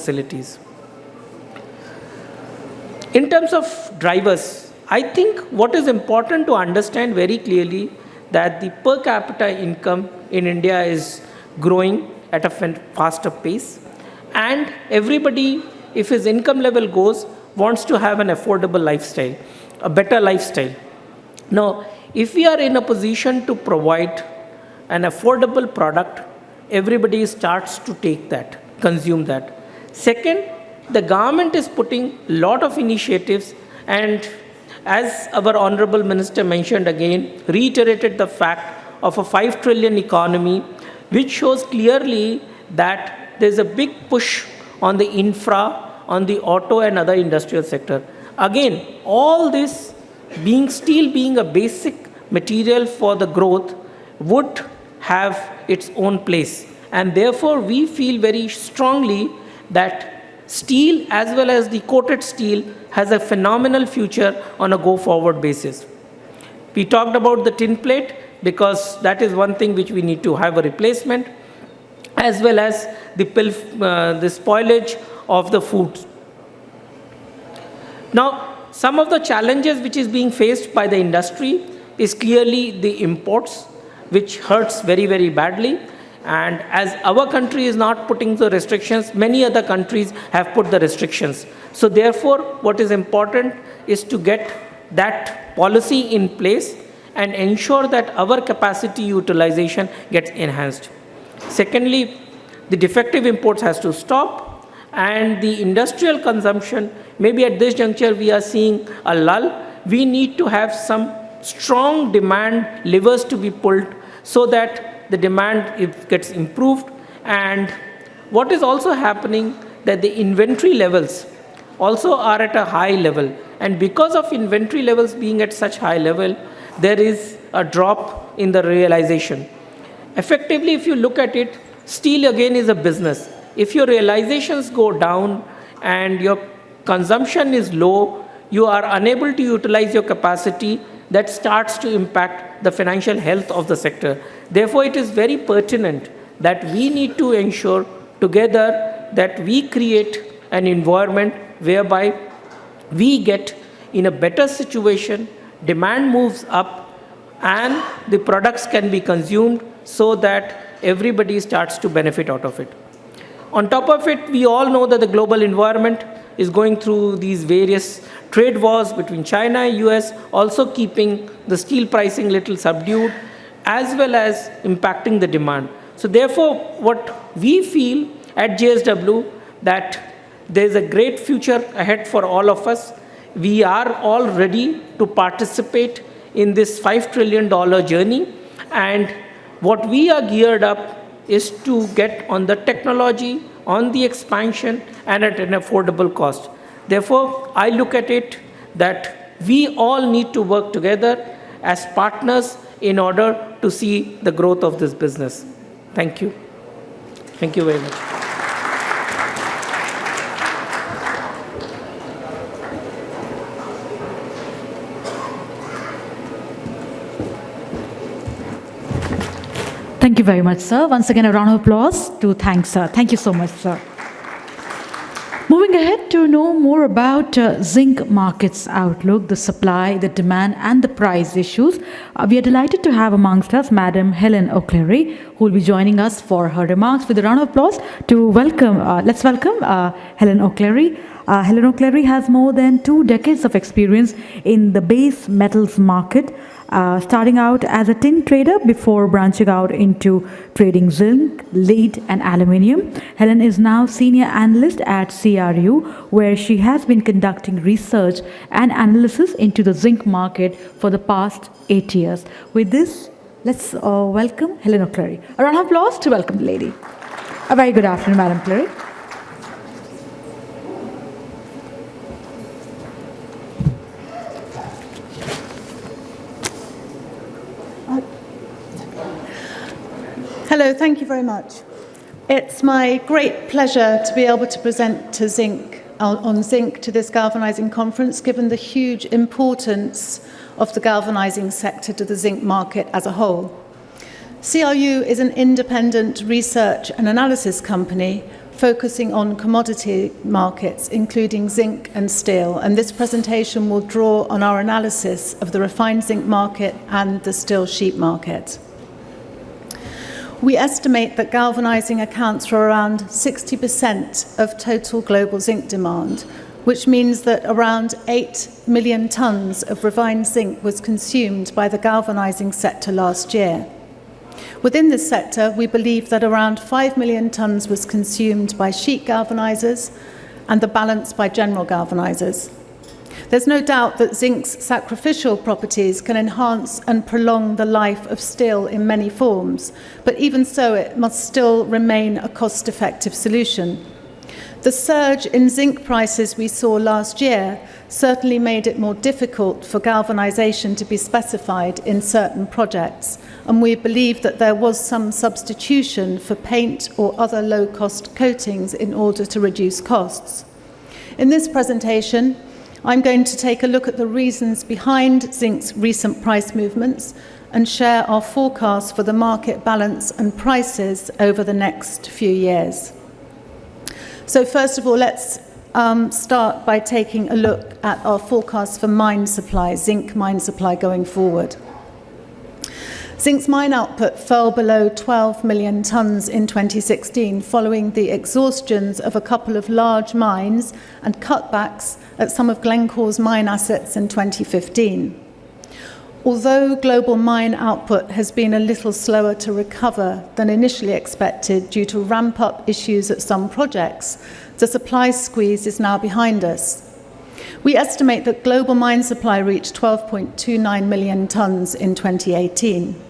facilities. In terms of drivers, I think what is important to understand very clearly that the per capita income in India is growing at a faster pace, and everybody, if his income level goes, wants to have an affordable lifestyle, a better lifestyle. Now, if we are in a position to provide an affordable product, everybody starts to take that, consume that. Second, the government is putting a lot of initiatives, and as our Honorable Minister mentioned again, reiterated the fact of a 5 trillion economy, which shows clearly that there's a big push on the infra, on the auto and other industrial sector. Again, all this steel being a basic material for the growth would have its own place. And therefore, we feel very strongly that steel as well as the coated steel has a phenomenal future on a go-forward basis. We talked about the tin plate because that is one thing which we need to have a replacement, as well as the spoilage of the foods. Now, some of the challenges which is being faced by the industry is clearly the imports, which hurts very, very badly. And as our country is not putting the restrictions, many other countries have put the restrictions. So therefore, what is important is to get that policy in place and ensure that our capacity utilization gets enhanced. Secondly, the defective imports has to stop, and the industrial consumption, maybe at this juncture we are seeing a lull. We need to have some strong demand levers to be pulled so that the demand gets improved. And what is also happening, that the inventory levels also are at a high level. And because of inventory levels being at such high level, there is a drop in the realization. Effectively, if you look at it, steel again is a business. If your realizations go down and your consumption is low, you are unable to utilize your capacity, that starts to impact the financial health of the sector. Therefore, it is very pertinent that we need to ensure together that we create an environment whereby we get in a better situation, demand moves up, and the products can be consumed so that everybody starts to benefit out of it. On top of it, we all know that the global environment is going through these various trade wars between China and US, also keeping the steel pricing little subdued, as well as impacting the demand. So therefore, what we feel at JSW, that there's a great future ahead for all of us. We are all ready to participate in this $5 trillion journey, and what we are geared up is to get on the technology, on the expansion, and at an affordable cost. Therefore, I look at it that we all need to work together as partners in order to see the growth of this business. Thank you. Thank you very much. Thank you very much, sir. Once again, a round of applause to thank sir. Thank you so much, sir. Moving ahead to know more about zinc markets outlook, the supply, the demand, and the price issues, we are delighted to have amongst us Madam Helen O'Clery, who will be joining us for her remarks. With a round of applause to welcome, let's welcome Helen O'Clery. Helen O'Clery has more than 2 decades of experience in the base metals market, starting out as a tin trader before branching out into trading zinc, lead, and aluminium. Helen is now senior analyst at CRU, where she has been conducting research and analysis into the zinc market for the past 8 years. With this, let's welcome Helen O'Clery. A round of applause to welcome the lady. A very good afternoon, Madam O'Clery. Hello, thank you very much. It's my great pleasure to be able to present to on zinc to this galvanizing conference, given the huge importance of the galvanizing sector to the zinc market as a whole. CRU is an independent research and analysis company focusing on commodity markets, including zinc and steel. And this presentation will draw on our analysis of the refined zinc market and the steel sheet market. We estimate that galvanizing accounts for around 60% of total global zinc demand, which means that around 8 million tons of refined zinc was consumed by the galvanizing sector last year. Within this sector, we believe that around 5 million tons was consumed by sheet galvanizers and the balance by general galvanizers. There's no doubt that zinc's sacrificial properties can enhance and prolong the life of steel in many forms, but even so, it must still remain a cost-effective solution. The surge in zinc prices we saw last year certainly made it more difficult for galvanization to be specified in certain projects, and we believe that there was some substitution for paint or other low-cost coatings in order to reduce costs. In this presentation, I'm going to take a look at the reasons behind zinc's recent price movements and share our forecast for the market balance and prices over the next few years. So first of all, let's start by taking a look at our forecast for mine supply, zinc mine supply going forward. Zinc's mine output fell below 12 million tons in 2016 following the exhaustions of a couple of large mines and cutbacks at some of Glencore's mine assets in 2015. Although global mine output has been a little slower to recover than initially expected due to ramp-up issues at some projects, the supply squeeze is now behind us. We estimate that global mine supply reached 12.29 million tons in 2018.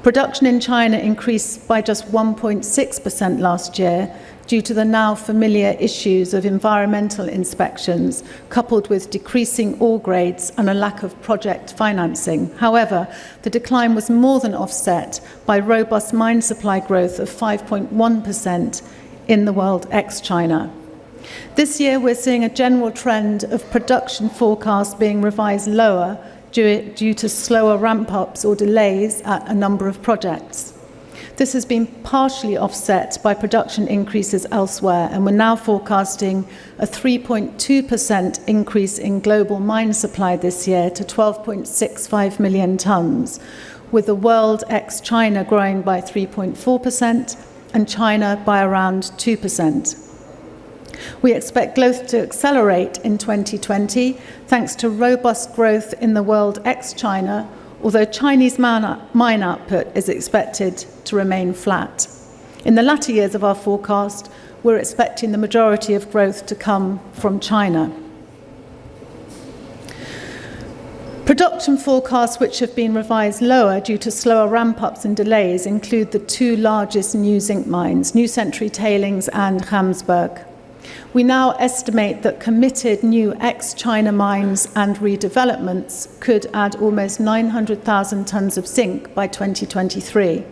Production in China increased by just 1.6% last year due to the now familiar issues of environmental inspections, coupled with decreasing ore grades and a lack of project financing. However, the decline was more than offset by robust mine supply growth of 5.1% in the world ex-China. This year, we're seeing a general trend of production forecasts being revised lower due to slower ramp-ups or delays at a number of projects. This has been partially offset by production increases elsewhere, and we're now forecasting a 3.2% increase in global mine supply this year to 12.65 million tons, with the world ex-China growing by 3.4% and China by around 2%. We expect growth to accelerate in 2020 thanks to robust growth in the world ex-China, although Chinese mine output is expected to remain flat. In the latter years of our forecast, we're expecting the majority of growth to come from China. Production forecasts which have been revised lower due to slower ramp-ups and delays include the two largest new zinc mines, New Century Tailings and Ramsberg. We now estimate that committed new ex-China mines and redevelopments could add almost 900,000 tons of zinc by 2023.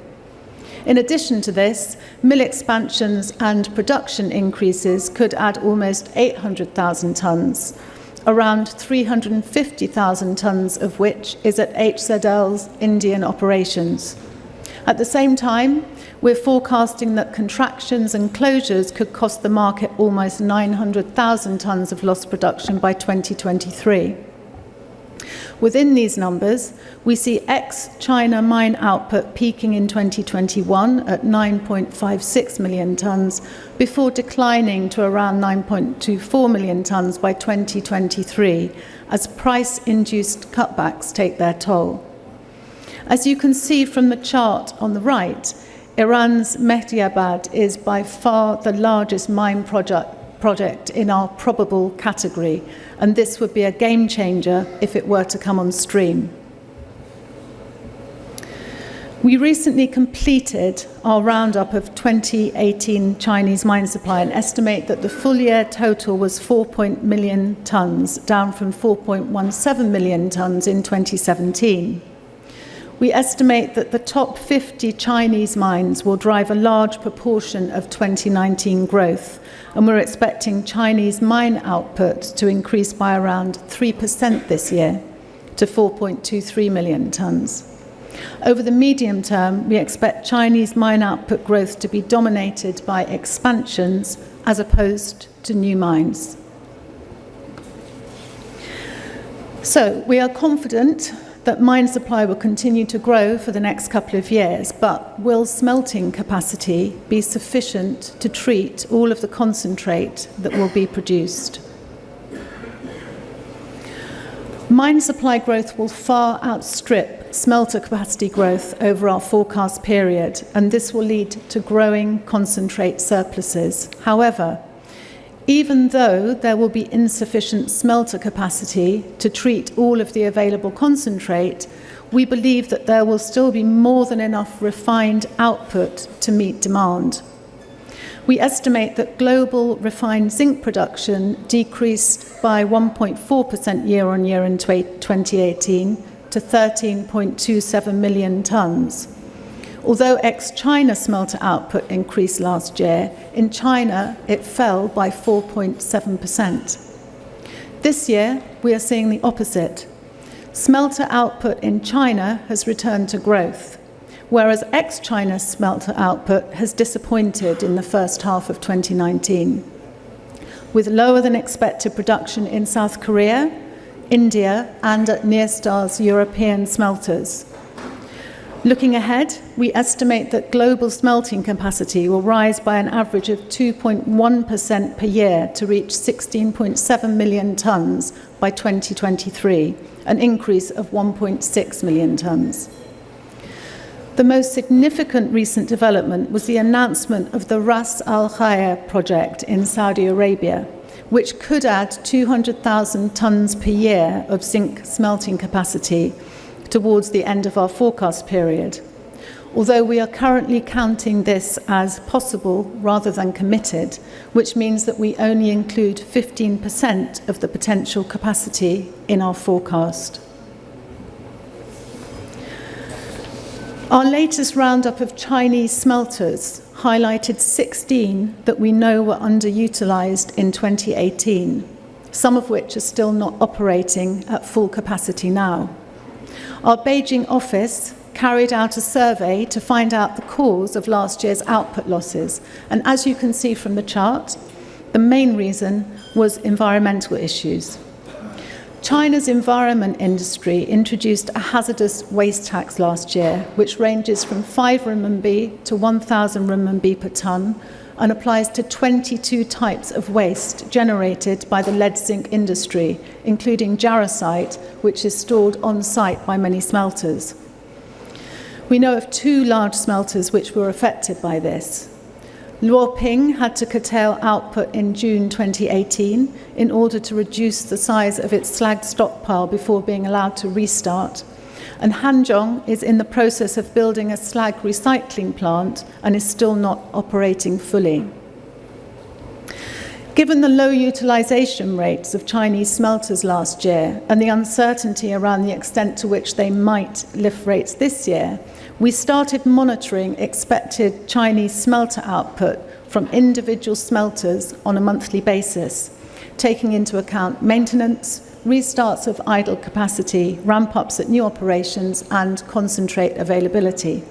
In addition to this, mill expansions and production increases could add almost 800,000 tons, around 350,000 tons of which is at HZL's Indian operations. At the same time, we're forecasting that contractions and closures could cost the market almost 900,000 tons of lost production by 2023. Within these numbers, we see ex-China mine output peaking in 2021 at 9.56 million tons before declining to around 9.24 million tons by 2023 as price-induced cutbacks take their toll. As you can see from the chart on the right, Iran's Mehdiabad is by far the largest mine project in our probable category, and this would be a game changer if it were to come on stream. We recently completed our roundup of 2018 Chinese mine supply and estimate that the full year total was 4 million tons, down from 4.17 million tons in 2017. We estimate that the top 50 Chinese mines will drive a large proportion of 2019 growth, and we're expecting Chinese mine output to increase by around 3% this year to 4.23 million tons. Over the medium term, we expect Chinese mine output growth to be dominated by expansions as opposed to new mines. So we are confident that mine supply will continue to grow for the next couple of years, but will smelting capacity be sufficient to treat all of the concentrate that will be produced? Mine supply growth will far outstrip smelter capacity growth over our forecast period, and this will lead to growing concentrate surpluses. However, even though there will be insufficient smelter capacity to treat all of the available concentrate, we believe that there will still be more than enough refined output to meet demand. We estimate that global refined zinc production decreased by 1.4% year-on-year in 2018 to 13.27 million tonnes. Although ex-China smelter output increased last year, in China it fell by 4.7%. This year, we are seeing the opposite. Smelter output in China has returned to growth, whereas ex-China smelter output has disappointed in the first half of 2019, with lower than expected production in South Korea, India, and at Nyrstar's European smelters. Looking ahead, we estimate that global smelting capacity will rise by an average of 2.1% per year to reach 16.7 million tonnes by 2023, an increase of 1.6 million tonnes. The most significant recent development was the announcement of the Ras Al Khair project in Saudi Arabia, which could add 200,000 tonnes per year of zinc smelting capacity towards the end of our forecast period, although we are currently counting this as possible rather than committed, which means that we only include 15% of the potential capacity in our forecast. Our latest roundup of Chinese smelters highlighted 16 that we know were underutilised in 2018, some of which are still not operating at full capacity now. Our Beijing office carried out a survey to find out the cause of last year's output losses, and as you can see from the chart, the main reason was environmental issues. China's environment industry introduced a hazardous waste tax last year, which ranges from 5 renminbi to 1,000 renminbi per tonne and applies to 22 types of waste generated by the lead zinc industry, including jarosite, which is stored on site by many smelters. We know of 2 large smelters which were affected by this. Luoping had to curtail output in June 2018 in order to reduce the size of its slag stockpile before being allowed to restart. And Hanzhong is in the process of building a slag recycling plant and is still not operating fully. Given the low utilisation rates of Chinese smelters last year and the uncertainty around the extent to which they might lift rates this year, we started monitoring expected Chinese smelter output from individual smelters on a monthly basis, taking into account maintenance, restarts of idle capacity, ramp-ups at new operations, and concentrate availability.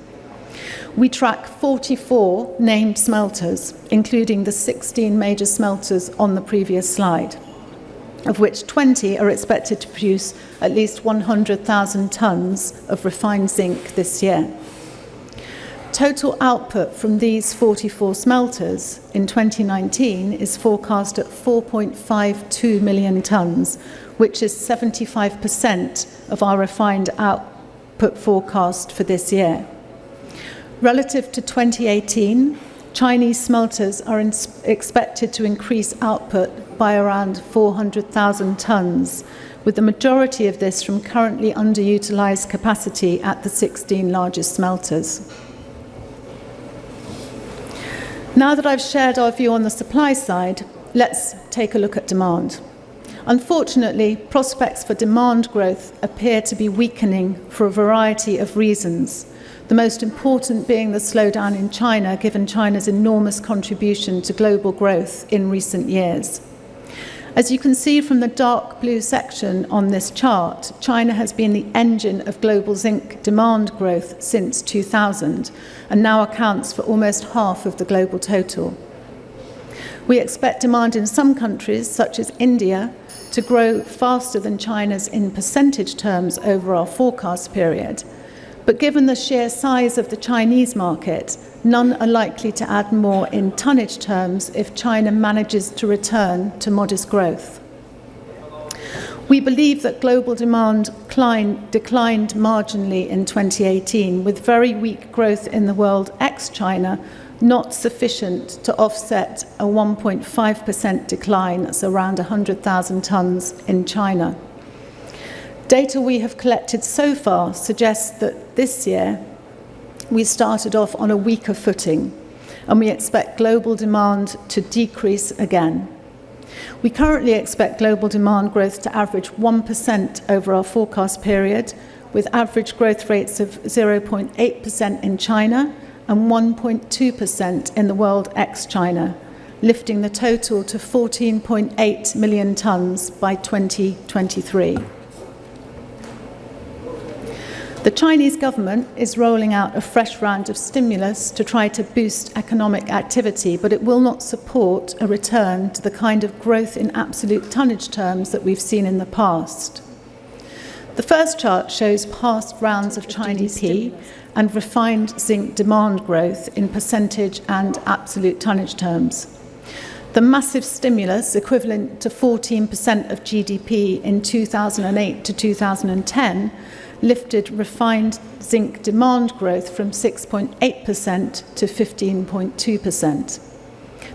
We track 44 named smelters, including the 16 major smelters on the previous slide, of which 20 are expected to produce at least 100,000 tonnes of refined zinc this year. Total output from these 44 smelters in 2019 is forecast at 4.52 million tonnes, which is 75% of our refined output forecast for this year. Relative to 2018, Chinese smelters are expected to increase output by around 400,000 tonnes, with the majority of this from currently underutilised capacity at the 16 largest smelters. Now that I've shared our view on the supply side, let's take a look at demand. Unfortunately, prospects for demand growth appear to be weakening for a variety of reasons, the most important being the slowdown in China, given China's enormous contribution to global growth in recent years. As you can see from the dark blue section on this chart, China has been the engine of global zinc demand growth since 2000 and now accounts for almost half of the global total. We expect demand in some countries, such as India, to grow faster than China's in percentage terms over our forecast period. But given the sheer size of the Chinese market, none are likely to add more in tonnage terms if China manages to return to modest growth. We believe that global demand declined marginally in 2018, with very weak growth in the world ex-China, not sufficient to offset a 1.5% decline, that's around 100,000 tonnes in China. Data we have collected so far suggests that this year we started off on a weaker footing, and we expect global demand to decrease again. We currently expect global demand growth to average 1% over our forecast period, with average growth rates of 0.8% in China and 1.2% in the world ex-China, lifting the total to 14.8 million tonnes by 2023. The Chinese government is rolling out a fresh round of stimulus to try to boost economic activity, but it will not support a return to the kind of growth in absolute tonnage terms that we've seen in the past. The first chart shows past rounds of Chinese GDP and refined zinc demand growth in percentage and absolute tonnage terms. The massive stimulus, equivalent to 14% of GDP in 2008 to 2010, lifted refined zinc demand growth from 6.8% to 15.2%.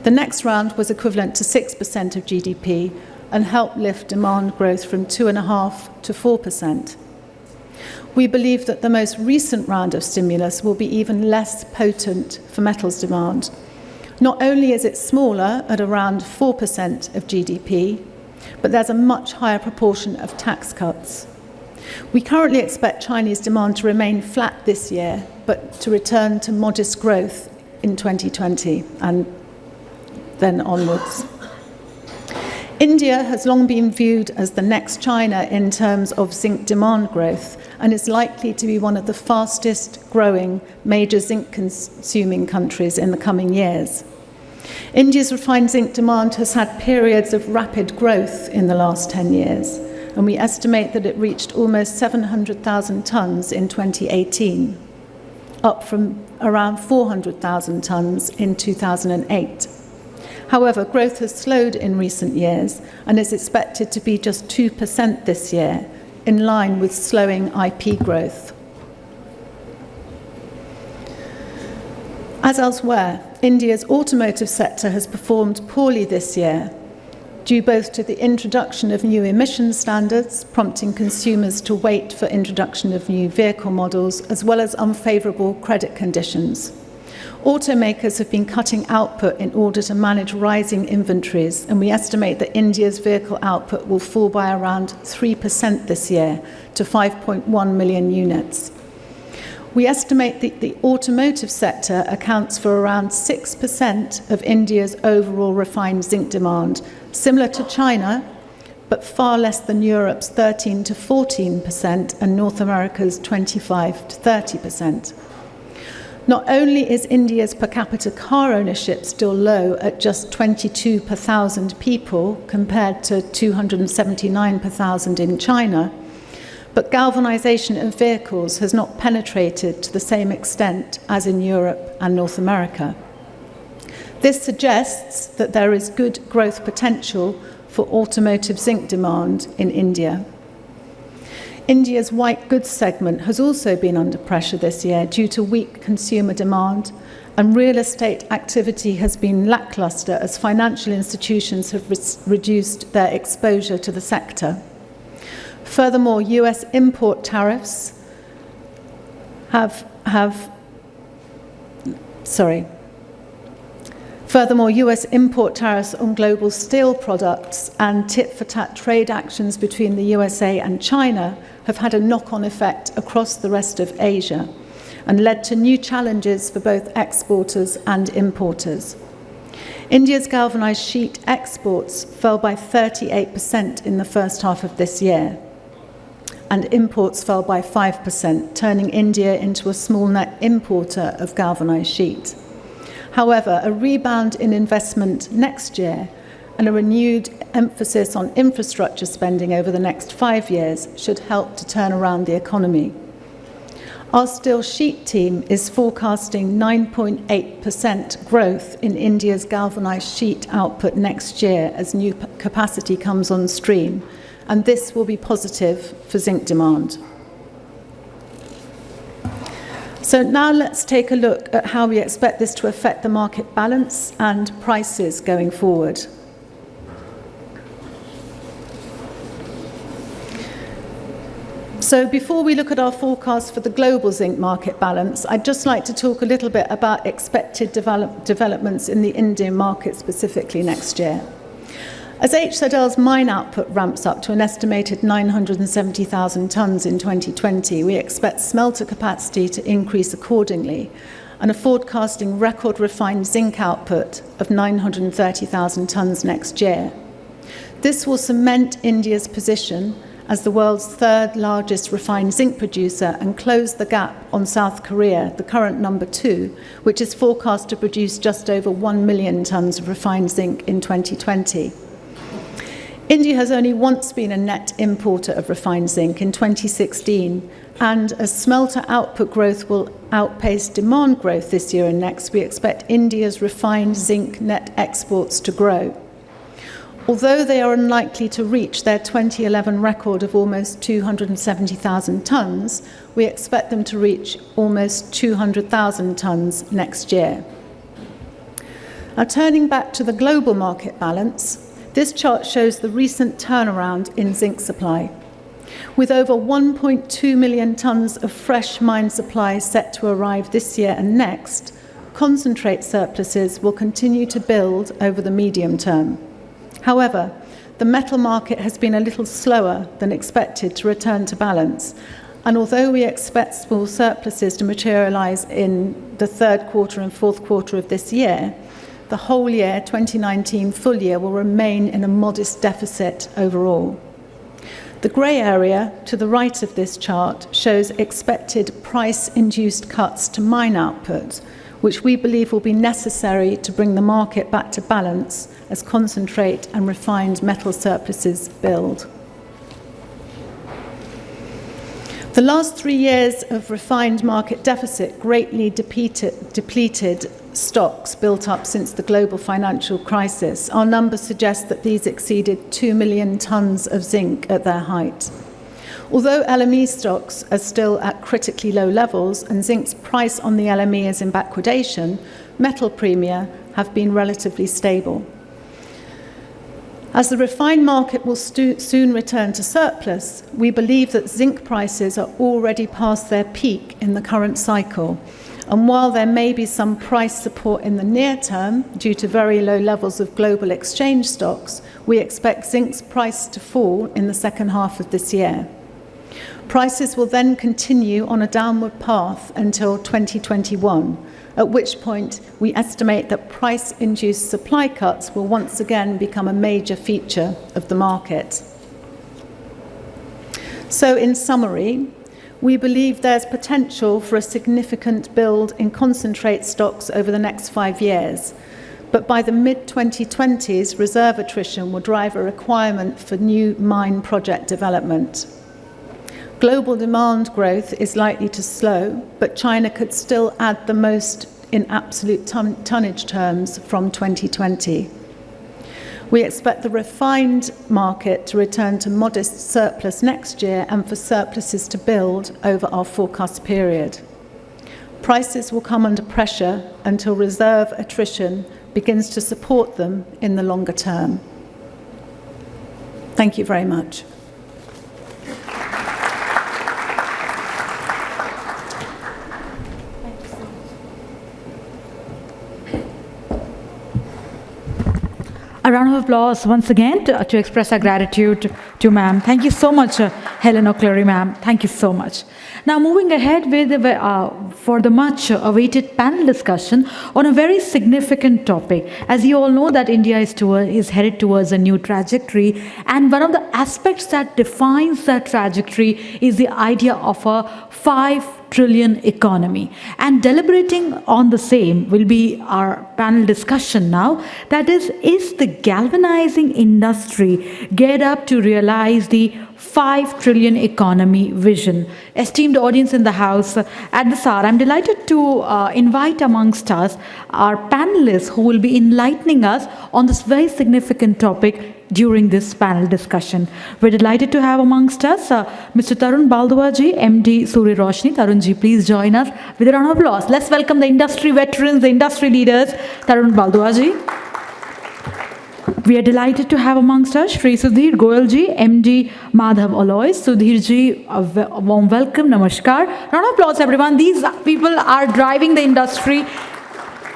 The next round was equivalent to 6% of GDP and helped lift demand growth from 2.5% to 4%. We believe that the most recent round of stimulus will be even less potent for metals demand. Not only is it smaller at around 4% of GDP, but there's a much higher proportion of tax cuts. We currently expect Chinese demand to remain flat this year, but to return to modest growth in 2020 and then onwards. India has long been viewed as the next China in terms of zinc demand growth and is likely to be one of the fastest growing major zinc consuming countries in the coming years. India's refined zinc demand has had periods of rapid growth in the last 10 years, and we estimate that it reached almost 700,000 tonnes in 2018, up from around 400,000 tonnes in 2008. However, growth has slowed in recent years and is expected to be just 2% this year, in line with slowing IP growth. As elsewhere, India's automotive sector has performed poorly this year, due both to the introduction of new emission standards, prompting consumers to wait for introduction of new vehicle models, as well as unfavourable credit conditions. Automakers have been cutting output in order to manage rising inventories, and we estimate that India's vehicle output will fall by around 3% this year to 5.1 million units. We estimate that the automotive sector accounts for around 6% of India's overall refined zinc demand, similar to China, but far less than Europe's 13 to 14% and North America's 25 to 30%. Not only is India's per capita car ownership still low at just 22 per thousand people compared to 279 per thousand in China, but galvanization of vehicles has not penetrated to the same extent as in Europe and North America. This suggests that there is good growth potential for automotive zinc demand in India. India's white goods segment has also been under pressure this year due to weak consumer demand, and real estate activity has been lackluster as financial institutions have reduced their exposure to the sector. Furthermore, US import tariffs US import tariffs on global steel products and tit-for-tat trade actions between the USA and China have had a knock-on effect across the rest of Asia and led to new challenges for both exporters and importers. India's galvanized sheet exports fell by 38% in the first half of this year, and imports fell by 5%, turning India into a small net importer of galvanized sheet. However, a rebound in investment next year and a renewed emphasis on infrastructure spending over the next 5 years should help to turn around the economy. Our steel sheet team is forecasting 9.8% growth in India's galvanized sheet output next year as new capacity comes on stream, and this will be positive for zinc demand. So now let's take a look at how we expect this to affect the market balance and prices going forward. So before we look at our forecast for the global zinc market balance, I'd just like to talk a little bit about expected developments in the Indian market specifically next year. As HZL's mine output ramps up to an estimated 970,000 tonnes in 2020, we expect smelter capacity to increase accordingly and are forecasting record refined zinc output of 930,000 tonnes next year. This will cement India's position as the world's third largest refined zinc producer and close the gap on South Korea, the current number 2, which is forecast to produce just over 1 million tonnes of refined zinc in 2020. India has only once been a net importer of refined zinc in 2016, and as smelter output growth will outpace demand growth this year and next, we expect India's refined zinc net exports to grow. Although they are unlikely to reach their 2011 record of almost 270,000 tonnes, we expect them to reach almost 200,000 tonnes next year. Now, turning back to the global market balance, this chart shows the recent turnaround in zinc supply. With over 1.2 million tonnes of fresh mine supply set to arrive this year and next, concentrate surpluses will continue to build over the medium term. However, the metal market has been a little slower than expected to return to balance, and although we expect small surpluses to materialise in the third quarter and fourth quarter of this year, the whole year, 2019 full year, will remain in a modest deficit overall. The grey area to the right of this chart shows expected price-induced cuts to mine output, which we believe will be necessary to bring the market back to balance as concentrate and refined metal surpluses build. The last 3 years of refined market deficit greatly depleted stocks built up since the global financial crisis. Our numbers suggest that these exceeded 2 million tonnes of zinc at their height. Although LME stocks are still at critically low levels and zinc's price on the LME is in backwardation, metal premia have been relatively stable. As the refined market will soon return to surplus, we believe that zinc prices are already past their peak in the current cycle. And while there may be some price support in the near term due to very low levels of global exchange stocks, we expect zinc's price to fall in the second half of this year. Prices will then continue on a downward path until 2021, at which point we estimate that price-induced supply cuts will once again become a major feature of the market. So in summary, we believe there's potential for a significant build in concentrate stocks over the next 5 years, but by the mid-2020s, reserve attrition will drive a requirement for new mine project development. Global demand growth is likely to slow, but China could still add the most in absolute tonnage terms from 2020. We expect the refined market to return to modest surplus next year and for surpluses to build over our forecast period. Prices will come under pressure until reserve attrition begins to support them in the longer term. Thank you very much. A round of applause once again to express our gratitude to ma'am. Thank you so much, Helen O'Clery, ma'am. Thank you so much. Now, moving ahead with for the much awaited panel discussion on a very significant topic. As you all know, that India is headed towards a new trajectory, and one of the aspects that defines that trajectory is the idea of a 5 trillion economy. And deliberating on the same will be our panel discussion now. That is the galvanizing industry geared up to realize the 5 trillion economy vision? Esteemed audience in the house, at the SAARC, I'm delighted to invite amongst us our panelists who will be enlightening us on this very significant topic during this panel discussion. We're delighted to have amongst us Mr. Tarun Baldua-ji, MD Surya Roshni. Tarun-ji, please join us with a round of applause. Let's welcome the industry veterans, the industry leaders. Tarun Baldua-ji. We are delighted to have amongst us Shri Sudhir Goyal-ji, MD Madhav Alloys. Sudhir-ji, a warm welcome, namaskar. Round of applause, everyone. These people are driving the industry.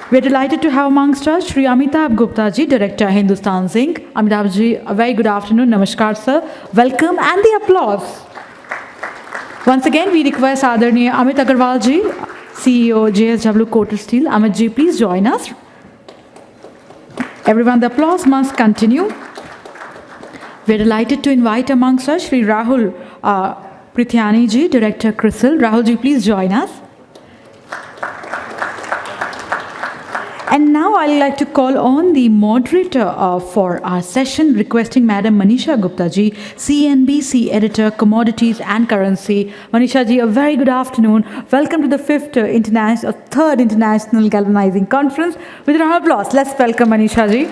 We're delighted to have amongst us Shri Amitabh Gupta-ji, Director, Hindustan Zinc. Amitabh-ji, a very good afternoon. Namaskar, sir. Welcome, and the applause. Once again, we request Adarniya Amit Agarwal-ji, CEO, JSW Coated Steel. Amit-ji, please join us. Everyone, the applause must continue. We're delighted to invite amongst us Shri Rahul Prithyani-ji, Director, CRISIL. Rahul-ji, please join us. And now I'd like to call on the moderator for our session, requesting Madam Manisha Gupta-ji, CNBC Editor, Commodities and Currency. Manisha-ji, a very good afternoon. Welcome to the third International Galvanizing Conference. With a round of applause, let's welcome Manisha-ji.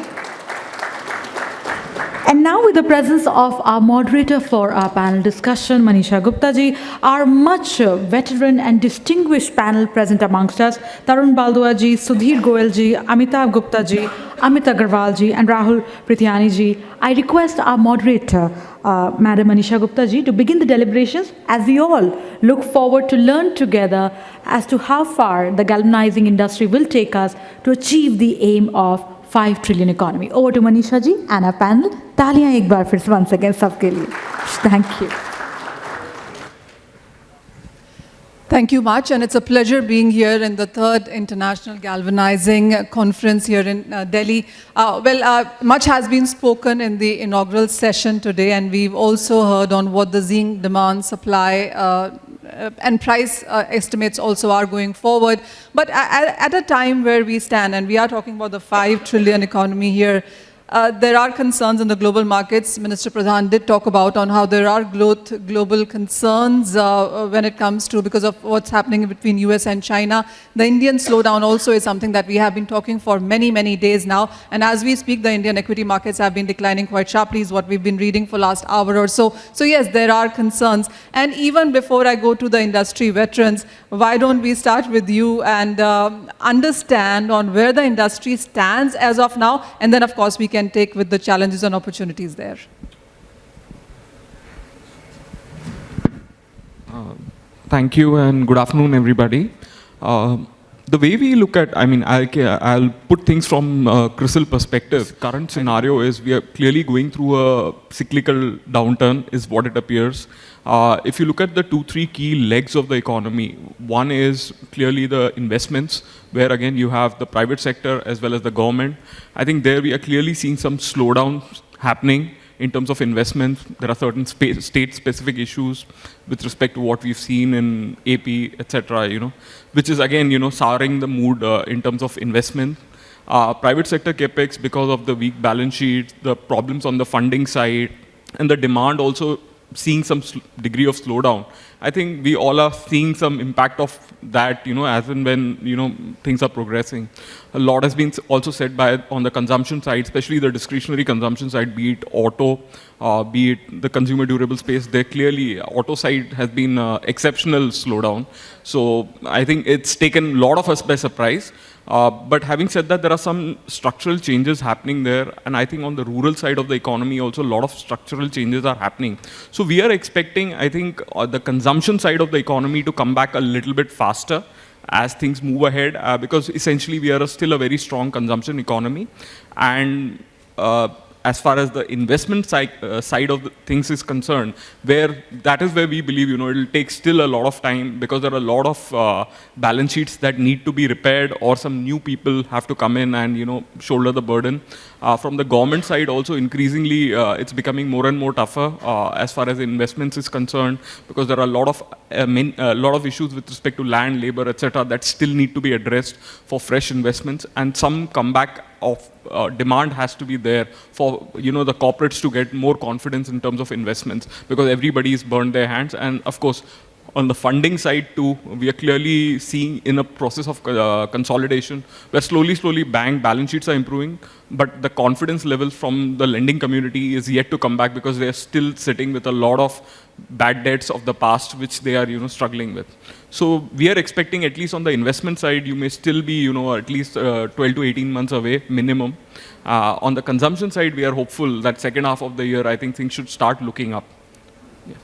And now, with the presence of our moderator for our panel discussion, Manisha Gupta-ji, our much veteran and distinguished panel present amongst us, Tarun Baldua-ji, Sudhir Goyal-ji, Amitabh Gupta-ji, Amit Agarwal-ji, and Rahul Prithyani-ji, I request our moderator, Madam Manisha Gupta-ji, to begin the deliberations as we all look forward to learn together as to how far the galvanizing industry will take us to achieve the aim of 5 trillion economy. Over to Manisha ji and our panel. Taaliyan ek baar fir once again sabke liye. Thank you. Thank you much, and it's a pleasure being here in the third International Galvanizing Conference here in Delhi. Much has been spoken in the inaugural session today, and we've also heard on what the zinc demand, supply, and price estimates also are going forward. But at a time where we stand, and we are talking about the 5 trillion economy here, there are concerns in the global markets. Minister Pradhan did talk about on how there are global concerns when it comes to, because of what's happening between US and China. The Indian slowdown also is something that we have been talking for many, many days now. And as we speak, the Indian equity markets have been declining quite sharply, is what we've been reading for last hour or so. So yes, there are concerns. And even before I go to the industry veterans, why don't we start with you and understand on where the industry stands as of now, and then of course we can take with the challenges and opportunities there. Thank you and good afternoon, everybody. The way we look at, I'll put things from CRISIL perspective. Current scenario is we are clearly going through a cyclical downturn, is what it appears. If you look at the 2-3 key legs of the economy, one is clearly the investments, where again you have the private sector as well as the government. I think there we are clearly seeing some slowdown happening in terms of investments. There are certain state-specific issues with respect to what we've seen in AP, etc., which is again, souring the mood in terms of investment. Private sector capex, because of the weak balance sheet, the problems on the funding side, and the demand also seeing some degree of slowdown. I think we all are seeing some impact of that, as and when, things are progressing. A lot has been also said on the consumption side, especially the discretionary consumption side, be it auto, be it the consumer durable space. There clearly, auto side has been exceptional slowdown. So I think it's taken a lot of us by surprise. But having said that, there are some structural changes happening there. And I think on the rural side of the economy, also a lot of structural changes are happening. So we are expecting, I think, the consumption side of the economy to come back a little bit faster as things move ahead, because essentially we are still a very strong consumption economy. And as far as the investment side of the things is concerned, that is where we believe, it will take still a lot of time, because there are a lot of balance sheets that need to be repaired, or some new people have to come in and, shoulder the burden. From the government side also, increasingly, it's becoming more and more tougher as far as investments is concerned, because there are a lot of issues with respect to land, labor, etc., that still need to be addressed for fresh investments, and some comeback of demand has to be there for the corporates to get more confidence in terms of investments, because everybody's burned their hands. And of course, on the funding side too, we are clearly seeing in a process of consolidation where slowly balance sheets are improving, but the confidence levels from the lending community is yet to come back, because they are still sitting with a lot of bad debts of the past which they are struggling with. So we are expecting, at least on the investment side, you may still be at least 12 to 18 months away minimum. On the consumption side, we are hopeful that second half of the year, I think things should start looking up. Yeah.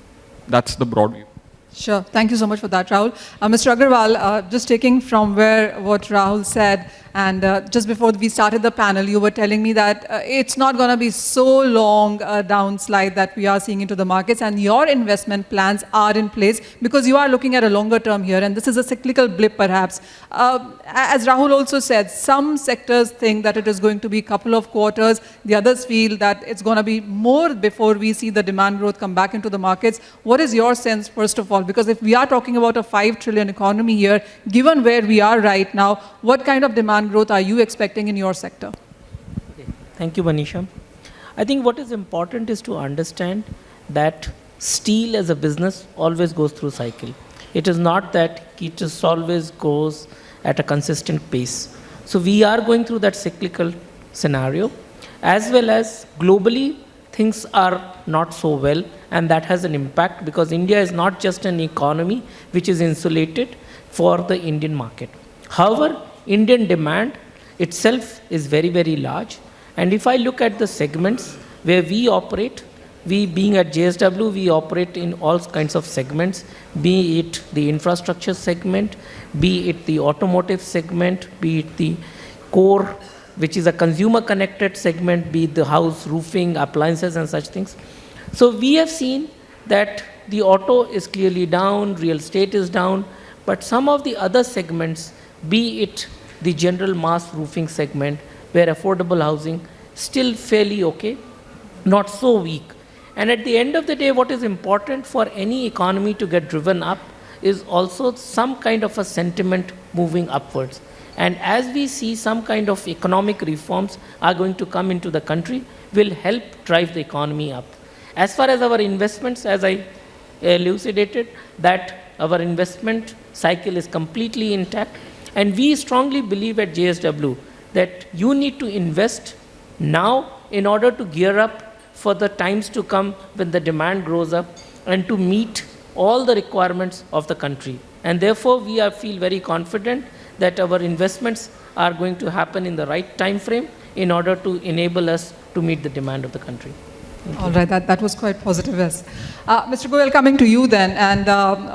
That's the broad view. Sure. Thank you so much for that, Rahul. Mr. Agarwal, just taking from what Rahul said, and just before we started the panel, you were telling me that it's not going to be so long downslide that we are seeing into the markets, and your investment plans are in place because you are looking at a longer term here, and this is a cyclical blip perhaps. As Rahul also said, some sectors think that it is going to be a couple of quarters, the others feel that it's going to be more before we see the demand growth come back into the markets. What is your sense, first of all? Because if we are talking about a 5 trillion economy here, given where we are right now, what kind of demand growth are you expecting in your sector? Okay. Thank you, Manisha. I think what is important is to understand that steel as a business always goes through cycle. It is not that it just always goes at a consistent pace. So we are going through that cyclical scenario, as well as globally things are not so well, and that has an impact, because India is not just an economy which is insulated for the Indian market. However, Indian demand itself is very, very large. And if I look at the segments where we operate, we being at JSW, we operate in all kinds of segments, be it the infrastructure segment, be it the automotive segment, be it the core, which is a consumer connected segment, be it the house, roofing, appliances and such things. So we have seen that the auto is clearly down, real estate is down, but some of the other segments, be it the general mass roofing segment, where affordable housing still fairly okay, not so weak. And at the end of the day, what is important for any economy to get driven up is also some kind of a sentiment moving upwards. And as we see some kind of economic reforms are going to come into the country, will help drive the economy up. As far as our investments, as I elucidated, that our investment cycle is completely intact. And we strongly believe at JSW that you need to invest now in order to gear up for the times to come when the demand grows up, and to meet all the requirements of the country. And therefore, we feel very confident that our investments are going to happen in the right time frame in order to enable us to meet the demand of the country. All right, that was quite positive, yes. Mr. Goyal, coming to you then, and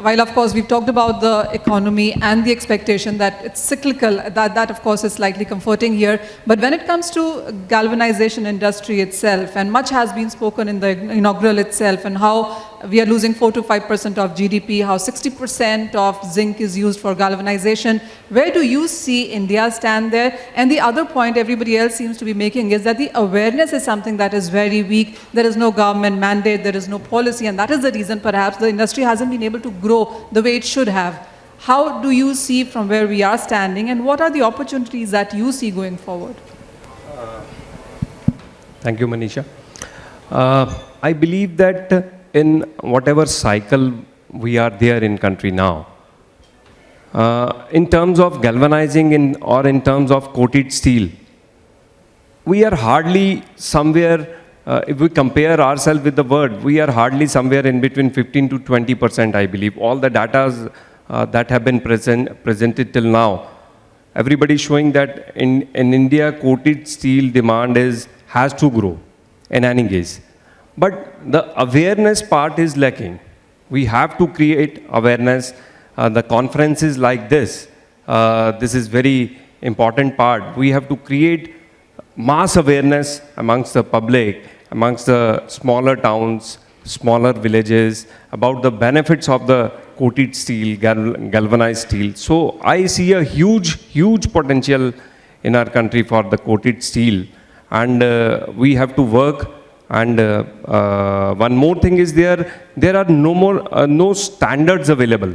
while of course we've talked about the economy and the expectation that it's cyclical, that of course is slightly comforting here, but when it comes to galvanization industry itself, and much has been spoken in the inaugural itself, and how we are losing 4 to 5% of GDP, how 60% of zinc is used for galvanization. Where do you see India stand there? And the other point everybody else seems to be making is that the awareness is something that is very weak. There is no government mandate, there is no policy, and that is the reason perhaps the industry hasn't been able to grow the way it should have. How do you see from where we are standing, and what are the opportunities that you see going forward? Thank you, Manisha. I believe that in whatever cycle we are there in country now, in terms of galvanizing or in terms of coated steel, we are hardly somewhere, if we compare ourselves with the world, we are hardly somewhere in between 15 to 20%, I believe. All the data that have been presented till now, everybody is showing that in India, coated steel demand has to grow in any case. But the awareness part is lacking. We have to create awareness. The conferences like this is very important part. We have to create mass awareness amongst the public, amongst the smaller towns, smaller villages, about the benefits of the coated steel, galvanized steel. So I see a huge potential in our country for the coated steel, and we have to work. And one more thing is there are no standards available.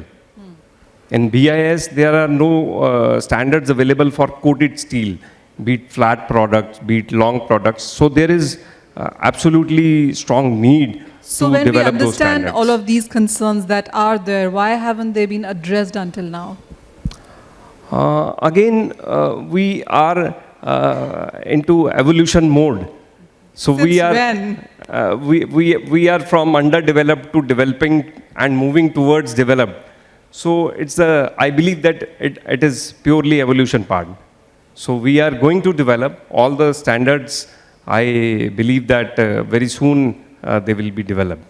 In BIS, there are no standards available for coated steel, be it flat products, be it long products. So there is absolutely strong need So to when we develop those understand standards. all of these concerns that are there, why haven't they been addressed until now? Again, we are into evolution mode. So Since we are when? we are from underdeveloped to developing and moving towards developed. So it's I believe that it is purely evolution part. So we are going to develop all the standards. I believe that very soon they will be developed.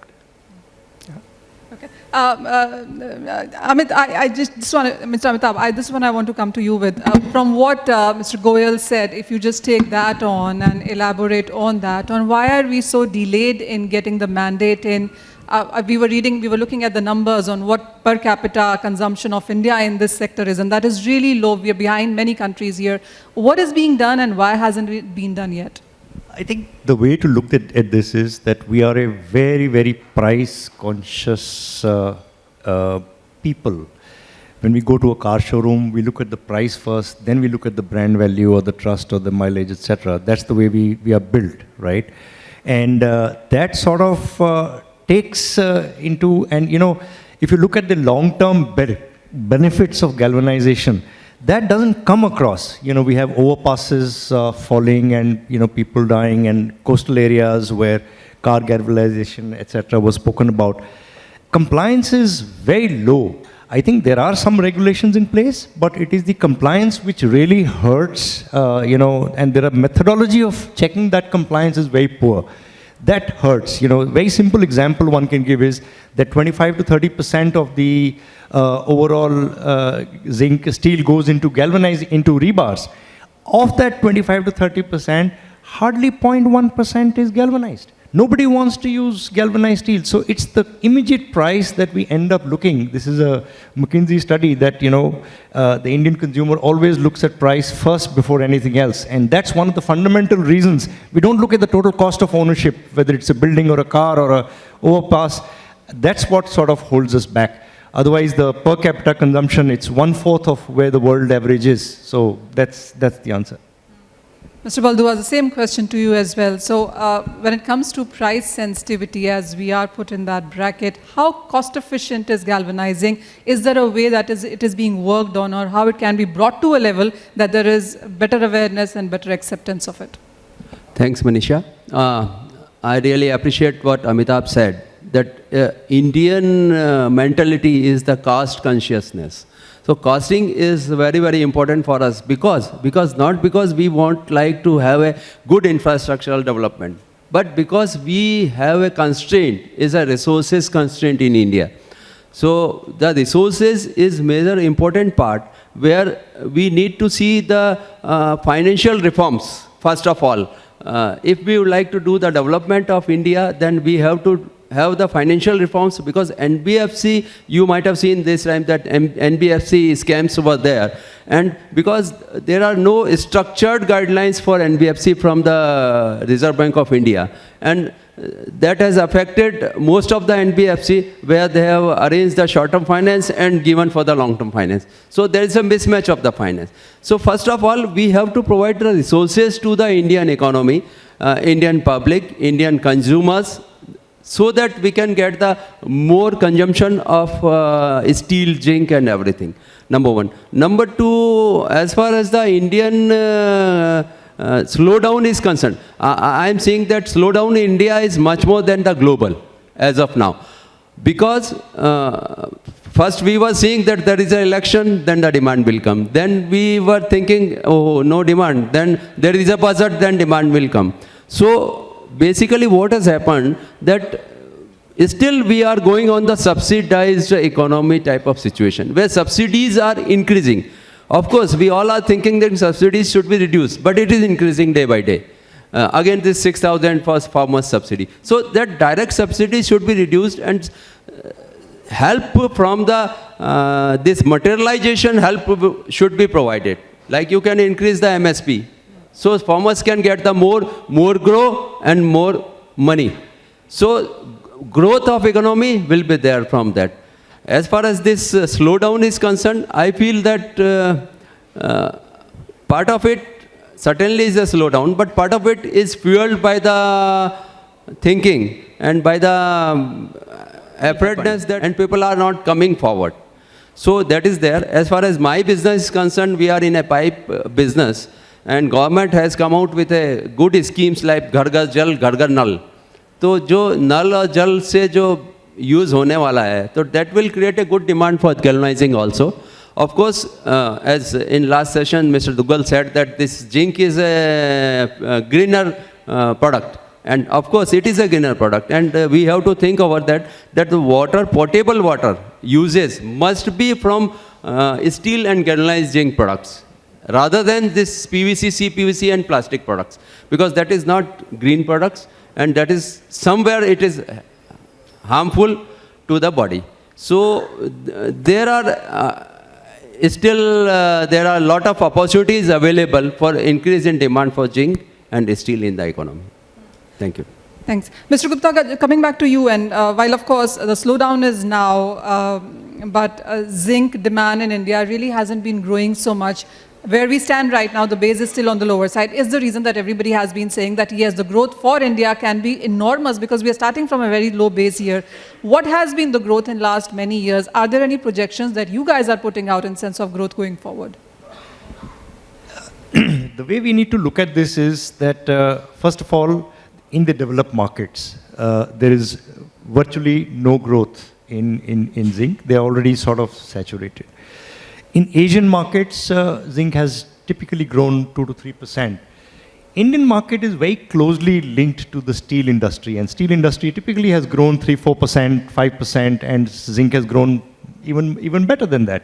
Amit, I just want to, Mr. Amitabh, this one I want to come to you with. From what Mr. Goyal said, if you just take that on and elaborate on that, on why are we so delayed in getting the mandate in? We were looking at the numbers on what per capita consumption of India in this sector is, and that is really low. We are behind many countries here. What is being done and why hasn't it been done yet? I think the way to look at this is that we are a very price conscious people. When we go to a car showroom, we look at the price first, then we look at the brand value or the trust or the mileage, etc. That's the way we are built, right? And that sort of takes into, and if you look at the long-term benefits of galvanization, that doesn't come across. We have overpasses falling and, people dying, and coastal areas where car galvanization, etc. was spoken about. Compliance is very low. I think there are some regulations in place, but it is the compliance which really hurts, and there are methodology of checking that compliance is very poor. That hurts. Very simple example one can give is that 25 to 30% of the overall zinc steel goes into into rebars. Of that 25 to 30%, hardly 0.1% is galvanized. Nobody wants to use galvanized steel. So it's the immediate price that we end up looking. This is a McKinsey study that, the Indian consumer always looks at price first before anything else. And that's one of the fundamental reasons. We don't look at the total cost of ownership, whether it's a building or a car or a overpass. That's what sort of holds us back. Otherwise, the per capita consumption, it's 1/4 of where the world average is. So that's the answer. Mr. Baldua, the same question to you as well. So when it comes to price sensitivity, as we are put in that bracket, how cost efficient is galvanizing? Is there a way that it is being worked on, or how it can be brought to a level that there is better awareness and better acceptance of it? Thanks, Manisha. I really appreciate what Amitabh said, that Indian mentality is the cost consciousness. So costing is very important for us because not because we want to have a good infrastructural development, but because we have a constraint, is a resources constraint in India. So the resources is major important part where we need to see the financial reforms first of all. If we would like to do the development of India, then we have to have the financial reforms, because NBFC, you might have seen this time that NBFC scams were there. And because there are no structured guidelines for NBFC from the Reserve Bank of India. And that has affected most of the NBFC where they have arranged the short-term finance and given for the long-term finance. So there is a mismatch of the finance. So first of all, we have to provide the resources to the Indian economy, Indian public, Indian consumers, so that we can get the more consumption of steel, zinc and everything. Number one. Number two, as far as the Indian slowdown is concerned, I am saying that slowdown in India is much more than the global as of now. Because first we were seeing that there is an election, then the demand will come. Then we were thinking, oh, no demand. Then there is a budget, then demand will come. So basically what has happened, that still we are going on the subsidized economy type of situation, where subsidies are increasing. Of course, we all are thinking that subsidies should be reduced, but it is increasing day by day. Again, this 6,000 for farmers subsidy. So that direct subsidy should be reduced, and help from the this materialization help should be provided. Like you can increase the MSP, so farmers can get the more grow and more money. So growth of economy will be there from that. As far as this slowdown is concerned, I feel that part of it certainly is a slowdown, but part of it is fueled by the thinking and by the afraidness that, and people are not coming forward. So that is there. As far as my business is concerned, we are in a pipe business, and government has come out with a good schemes like Ghar Ghar Jal, Ghar Ghar Nal. तो जो नल और जल से जो use होने वाला है, तो that will create a good demand for galvanizing also. Of course, as in last session, Mr. Duggal said that this zinc is a greener product. And of course, it is a greener product. And we have to think about that the water, potable water uses must be from steel and galvanized zinc products, rather than this PVC, CPVC and plastic products. Because that is not green products, and that is somewhere it is harmful to the body. So there are still there are a lot of opportunities available for increase in demand for zinc and steel in the economy. Thank you. Thanks. Mr. Gupta, coming back to you, and while of course the slowdown is now, but zinc demand in India really hasn't been growing so much. Where we stand right now, the base is still on the lower side, is the reason that everybody has been saying that yes, the growth for India can be enormous because we are starting from a very low base here. What has been the growth in last many years? Are there any projections that you guys are putting out in sense of growth going forward? The way we need to look at this is that, first of all, in the developed markets, there is virtually no growth in zinc. They are already sort of saturated. In Asian markets, zinc has typically grown 2 to 3%. Indian market is very closely linked to the steel industry, and steel industry typically has grown 3-4%, 5%, and zinc has grown even better than that.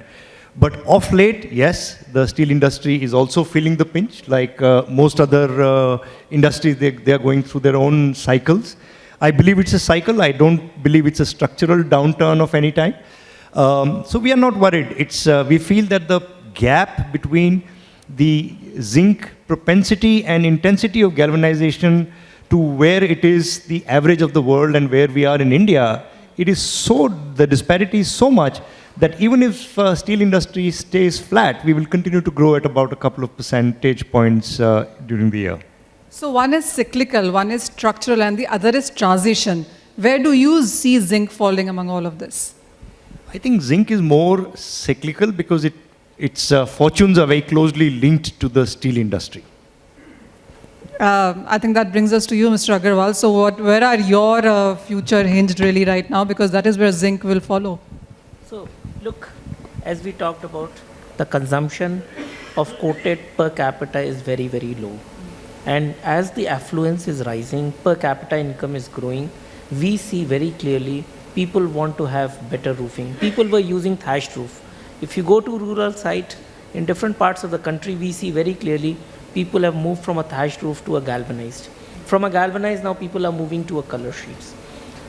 But of late, yes, the steel industry is also feeling the pinch, like most other industries. They are going through their own cycles. I believe it's a cycle. I don't believe it's a structural downturn of any type. So we are not worried. We feel that the gap between the zinc propensity and intensity of galvanization to where it is the average of the world and where we are in India, the disparity is so much that even if steel industry stays flat, we will continue to grow at about a couple of percentage points during the year. So one is cyclical, one is structural, and the other is transition. Where do you see zinc falling among all of this? I think zinc is more cyclical because its fortunes are very closely linked to the steel industry. I think that brings us to you, Mr. Agarwal. So where are your future hinged really right now? Because that is where zinc will follow. So look, as we talked about, the consumption of coated per capita is very, very low. And as the affluence is rising, per capita income is growing, we see very clearly people want to have better roofing. People were using thatched roof. If you go to rural site, in different parts of the country, we see very clearly people have moved from a thatched roof to a galvanized. From a galvanized, now people are moving to a color sheets.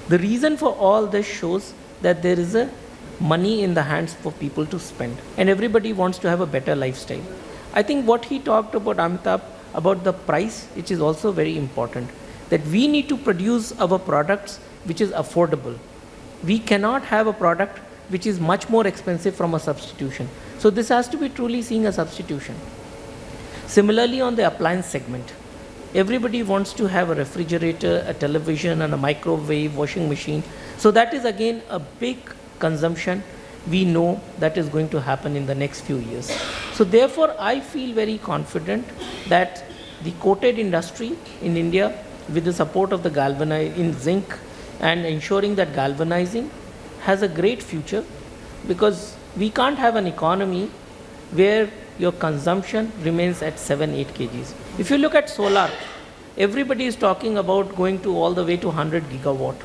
The reason for all this shows that there is a money in the hands for people to spend, and everybody wants to have a better lifestyle. I think what he talked about, Amitabh, about the price, which is also very important, that we need to produce our products which is affordable. We cannot have a product which is much more expensive from a substitution. So this has to be truly seeing a substitution. Similarly, on the appliance segment, everybody wants to have a refrigerator, a television, and a microwave, washing machine. So that is again a big consumption. We know that is going to happen in the next few years. So therefore, I feel very confident that the coated industry in India, with the support of the galvanizing zinc, and ensuring that galvanizing has a great future, because we can't have an economy where your consumption remains at 7-8 kgs. If you look at solar, everybody is talking about going to all the way to 100 gigawatt.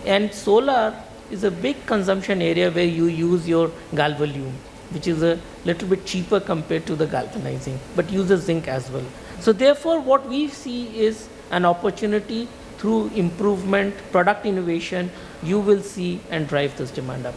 And solar is a big consumption area where you use your galvalume. which is a little bit cheaper compared to the galvanizing, but uses zinc as well. So therefore, what we see is an opportunity through improvement, product innovation, you will see and drive this demand up.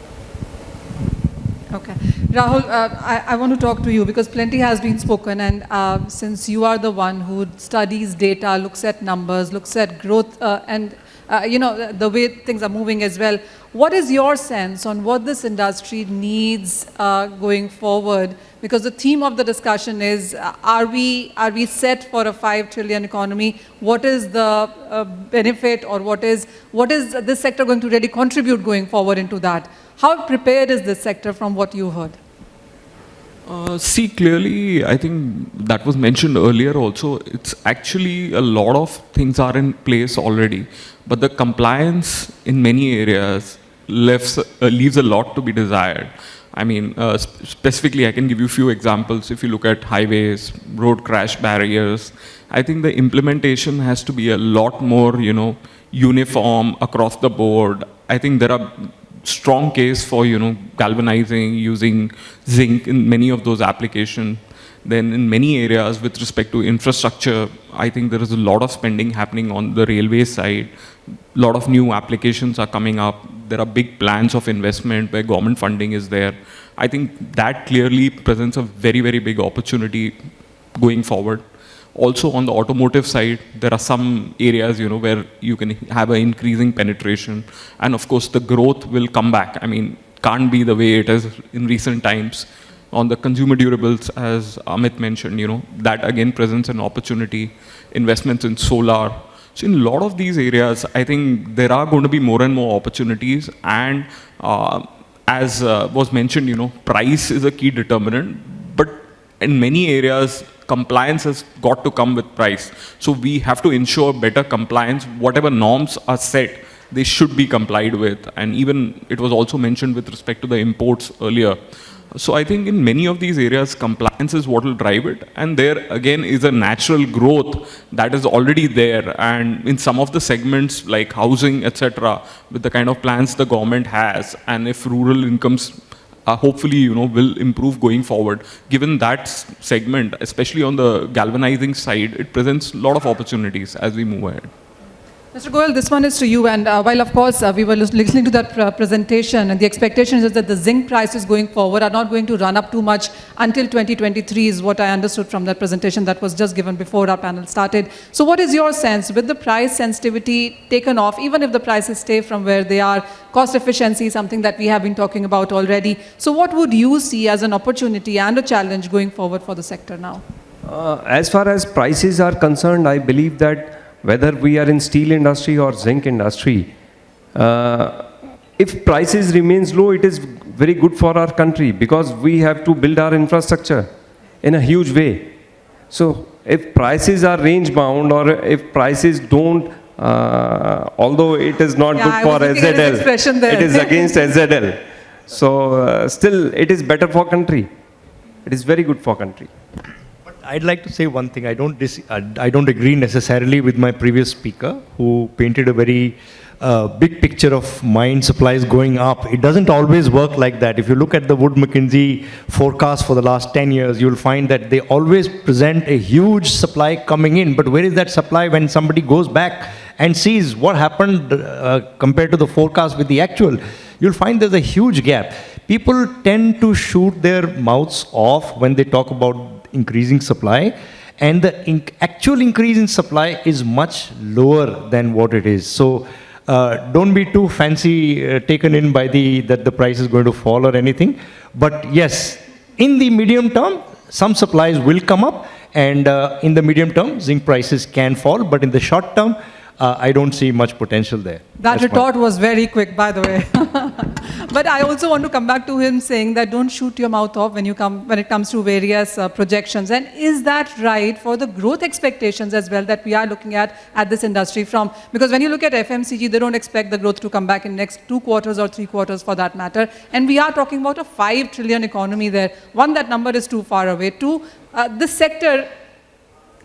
Okay. Rahul, I want to talk to you because plenty has been spoken, and since you are the one who studies data, looks at numbers, looks at growth, and the way things are moving as well, what is your sense on what this industry needs going forward? Because the theme of the discussion is, are we set for a 5 trillion economy? What is the benefit, or what is this sector going to really contribute going forward into that? How prepared is this sector from what you heard? See, clearly, I think that was mentioned earlier also, it's actually a lot of things are in place already, but the compliance in many areas leaves a lot to be desired. I mean, specifically, I can give you a few examples. If you look at highways, road crash barriers, I think the implementation has to be a lot more, uniform across the board. I think there are strong case for, galvanizing, using zinc in many of those applications. Then in many areas with respect to infrastructure, I think there is a lot of spending happening on the railway side. A lot of new applications are coming up. There are big plans of investment where government funding is there. I think that clearly presents a very, very big opportunity going forward. Also on the automotive side, there are some areas, where you can have an increasing penetration. And of course, the growth will come back. I mean, can't be the way it is in recent times. On the consumer durables, as Amit mentioned, that again presents an opportunity. Investments in solar. So in a lot of these areas, I think there are going to be more and more opportunities. And as was mentioned, price is a key determinant. But in many areas, compliance has got to come with price. So we have to ensure better compliance. Whatever norms are set, they should be complied with. And even it was also mentioned with respect to the imports earlier. So I think in many of these areas, compliance is what will drive it. And there again is a natural growth that is already there. And in some of the segments like housing, etc., with the kind of plans the government has, and if rural incomes hopefully, will improve going forward. Given that segment, especially on the galvanizing side, it presents a lot of opportunities as we move ahead. Mr. Goyal, this one is to you. And while, of course, we were listening to that presentation, and the expectation is that the zinc prices going forward are not going to run up too much until 2023 is what I understood from that presentation that was just given before our panel started. So what is your sense with the price sensitivity taken off, even if the prices stay from where they are, cost efficiency, something that we have been talking about already. So what would you see as an opportunity and a challenge going forward for the sector now? As far as prices are concerned, I believe that whether we are in steel industry or zinc industry, if prices remains low, it is very good for our country because we have to build our infrastructure in a huge way. So if prices are range bound or if prices don't, although it is not good for SZL, it is against SZL. So still it is better for country. It is very good for country. I'd like to say one thing. I don't agree necessarily with my previous speaker who painted a very big picture of mine supplies going up. It doesn't always work like that. If you look at the Wood Mackenzie forecast for the last 10 years, you'll find that they always present a huge supply coming in. But where is that supply when somebody goes back and sees what happened compared to the forecast with the actual? You'll find there's a huge gap. People tend to shoot their mouths off when they talk about increasing supply, and the actual increase in supply is much lower than what it is. So don't be too fancy taken in by that the price is going to fall or anything. But yes, in the medium term, some supplies will come up, and in the medium term, zinc prices can fall, but in the short term, I don't see much potential there. That retort was very quick, by the way. But I also want to come back to him saying that don't shoot your mouth off when it comes to various projections. And is that right for the growth expectations as well that we are looking at this industry from? Because when you look at FMCG, they don't expect the growth to come back in next 2 quarters or 3 quarters for that matter. And we are talking about a 5 trillion economy there. One, that number is too far away. Two, this sector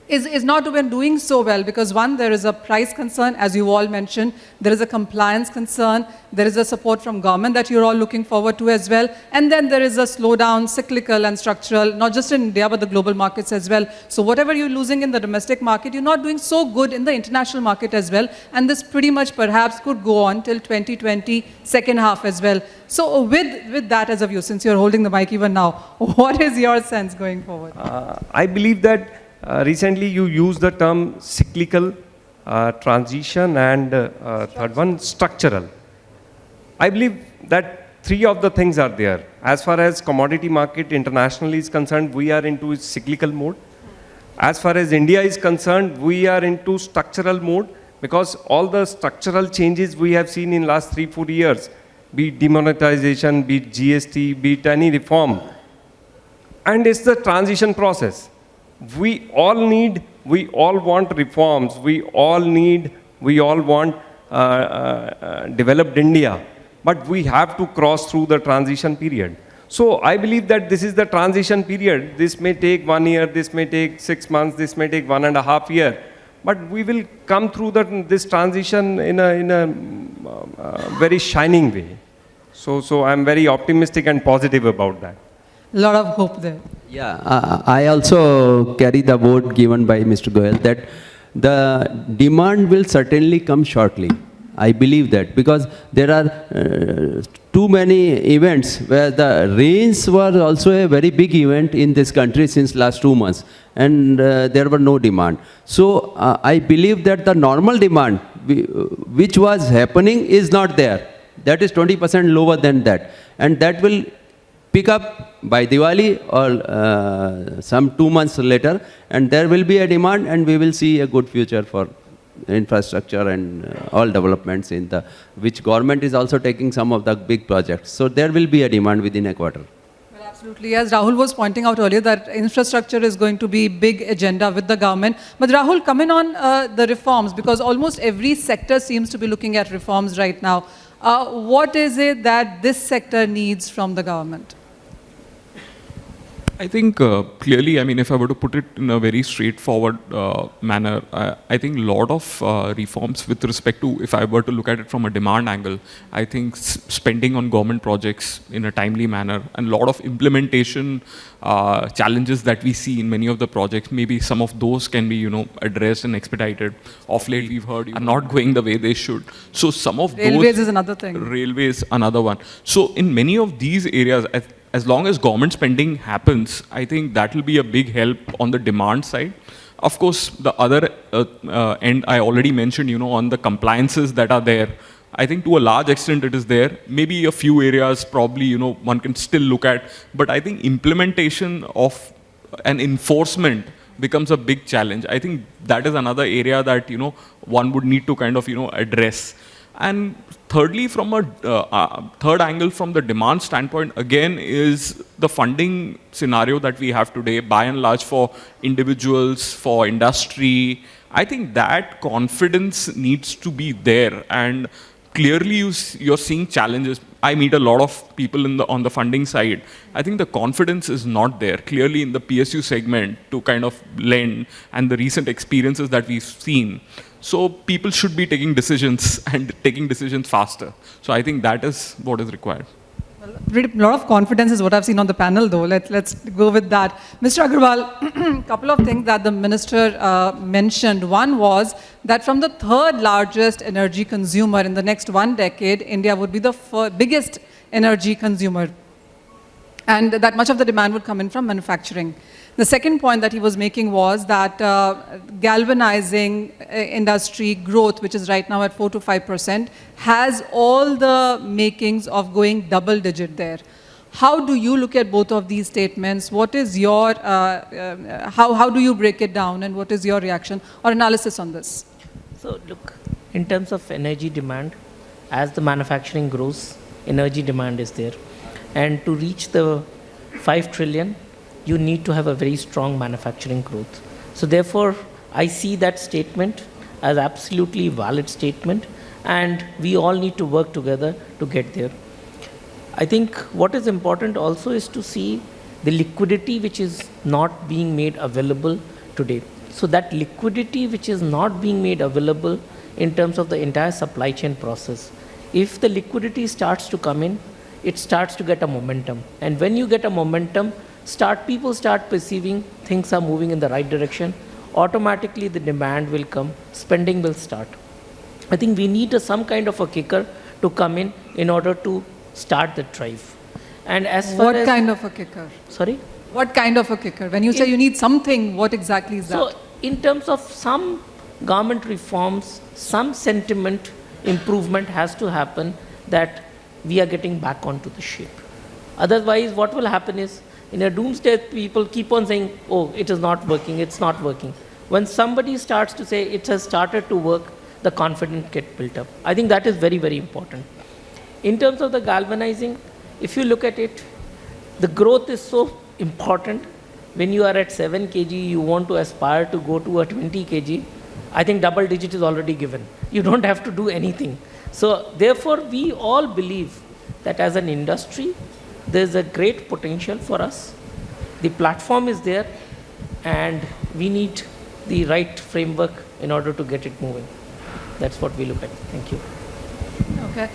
is not even doing so well because one, there is a price concern, as you all mentioned, there is a compliance concern, there is a support from government that you're all looking forward to as well, and then there is a slowdown, cyclical and structural, not just in India but the global markets as well. So whatever you're losing in the domestic market, you're not doing so good in the international market as well, and this pretty much perhaps could go on till 2020, second half as well. So with that as a view, since you're holding the mic even now, what is your sense going forward? I believe that recently you used the term cyclical, transition, and third one, structural. I believe that three of the things are there. As far as commodity market internationally is concerned, we are into cyclical mode. As far as India is concerned, we are into structural mode because all the structural changes we have seen in last 3-4 years, be it demonetization, be it GST, be it any reform, and it's the transition process. We all want reforms, we all want developed India, but we have to cross through the transition period. So I believe that this is the transition period. This may take 1 year, this may take 6 months, this may take 1.5 years, but we will come through this transition in a very shining way. So I'm very optimistic and positive about that. A lot of hope there. Yeah, I also carry the vote given by Mr. Goyal that the demand will certainly come shortly. I believe that because there are too many events where the rains were also a very big event in this country since last 2 months, and there were no demand. So I believe that the normal demand which was happening is not there. That is 20% lower than that, and that will pick up by Diwali or some 2 months later, and there will be a demand, and we will see a good future for infrastructure and all developments in the, which government is also taking some of the big projects. So there will be a demand within a quarter. Well, absolutely. As Rahul was pointing out earlier, that infrastructure is going to be big agenda with the government. But Rahul, come in on the reforms, because almost every sector seems to be looking at reforms right now. What is it that this sector needs from the government? I think clearly, I mean, if I were to put it in a very straightforward manner, I think a lot of reforms with respect to, if I were to look at it from a demand angle, I think spending on government projects in a timely manner and a lot of implementation challenges that we see in many of the projects, maybe some of those can be, addressed and expedited. Of late, we've heard are not going the way they should. So some of those... Railways is another thing. Railways, another one. So in many of these areas, as long as government spending happens, I think that will be a big help on the demand side. Of course, the other end I already mentioned, on the compliances that are there. I think to a large extent it is there. Maybe a few areas probably, one can still look at. But I think implementation of and enforcement becomes a big challenge. I think that is another area that, one would need to kind of, address. And thirdly, from a third angle from the demand standpoint, again, is the funding scenario that we have today, by and large for individuals, for industry. I think that confidence needs to be there. And clearly, you're seeing challenges. I meet a lot of people on the funding side. I think the confidence is not there. Clearly, in the PSU segment, to kind of lend, and the recent experiences that we've seen. So people should be taking decisions and taking decisions faster. So I think that is what is required. Well, a lot of confidence is what I've seen on the panel, though. Let's go with that. Mr. Agarwal, a couple of things that the minister mentioned. One was that from the third largest energy consumer in the next 1 decade, India would be the biggest energy consumer. And that much of the demand would come in from manufacturing. The second point that he was making was that galvanizing industry growth, which is right now at 4 to 5%, has all the makings of going double digit there. How do you look at both of these statements? What is your, how do you break it down, and what is your reaction or analysis on this? So look, in terms of energy demand, as the manufacturing grows, energy demand is there. And to reach the 5 trillion, you need to have a very strong manufacturing growth. So therefore, I see that statement as absolutely valid statement, and we all need to work together to get there. I think what is important also is to see the liquidity which is not being made available today. So that liquidity which is not being made available in terms of the entire supply chain process, if the liquidity starts to come in, it starts to get a momentum. And when you get a momentum, people start perceiving things are moving in the right direction, automatically the demand will come, spending will start. I think we need some kind of a kicker to come in order to start the drive. And as far What as... kind of a kicker? Sorry? What kind of a kicker? When you say you need something, what exactly is that? So in terms of some government reforms, some sentiment improvement has to happen that we are getting back onto the ship. Otherwise, what will happen is, in a doomsday, people keep on saying, oh, it is not working, it's not working. When somebody starts to say it has started to work, the confidence gets built up. I think that is very, very important. In terms of the galvanizing, if you look at it, the growth is so important. When you are at 7 kg, you want to aspire to go to a 20 kg. I think double digit is already given. You don't have to do anything. So therefore, we all believe that as an industry, there's a great potential for us. The platform is there, and we need the right framework in order to get it moving. That's what we look at. Thank you. Okay.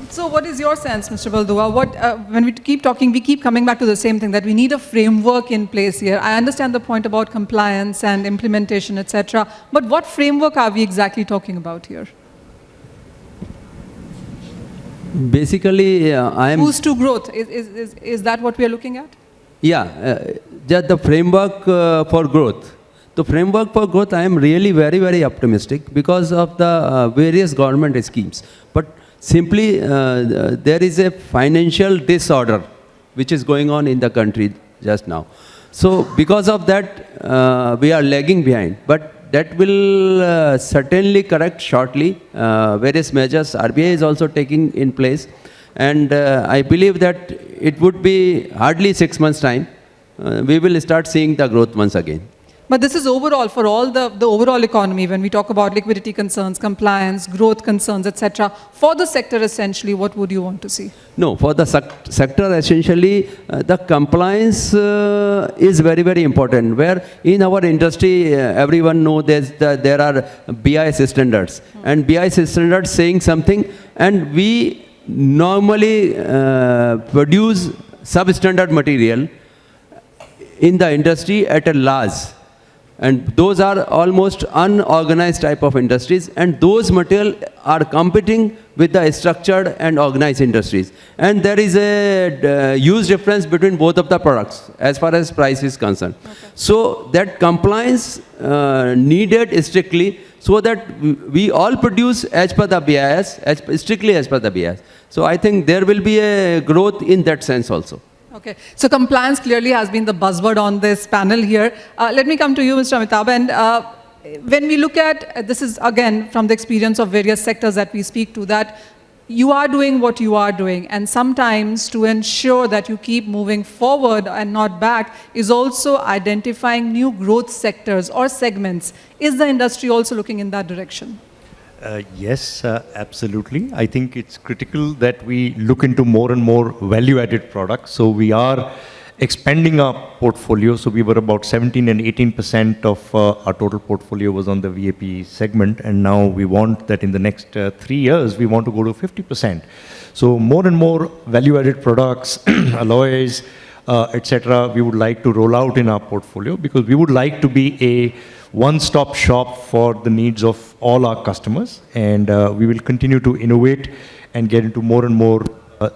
So what is your sense, Mr. Baldua? When we keep talking, we keep coming back to the same thing, that we need a framework in place here. I understand the point about compliance and implementation, etc. But what framework are we exactly talking about here? Basically, I am... Boost to growth. Is that what we are looking at? Yeah, just the framework for growth. The framework for growth, I am really very, very optimistic because of the various government schemes. But simply, there is a financial disorder which is going on in the country just now. So because of that, we are lagging behind. But that will certainly correct shortly. Various measures RBI is also taking in place. And I believe that it would be hardly 6 months' time. We will start seeing the growth once again. But this is overall, for all the overall economy, when we talk about liquidity concerns, compliance, growth concerns, etc. For the sector, essentially, what would you want to see? No, for the sector, essentially, the compliance is very, very important. Where in our industry, everyone knows there are BIS standards. And BIS standards saying something, and we normally produce substandard material in the industry at a loss. And those are almost unorganized type of industries, and those material are competing with the structured and organized industries. And there is a huge difference between both of the products as far as price is concerned. Okay. So that compliance needed strictly, so that we all produce as per the BIS, strictly as per the BIS. So I think there will be a growth in that sense also. Okay, so compliance clearly has been the buzzword on this panel here. Let me come to you, Mr. Amitabh. And when we look at, this is again from the experience of various sectors that we speak to, that you are doing what you are doing, and sometimes to ensure that you keep moving forward and not back is also identifying new growth sectors or segments. Is the industry also looking in that direction? Yes, absolutely. I think it's critical that we look into more and more value-added products. So we are expanding our portfolio. So we were about 17 and 18% of our total portfolio was on the VAP segment. And now we want that in the next 3 years, we want to go to 50%. So more and more value-added products, alloys, etc. we would like to roll out in our portfolio, because we would like to be a one-stop shop for the needs of all our customers, and we will continue to innovate and get into more and more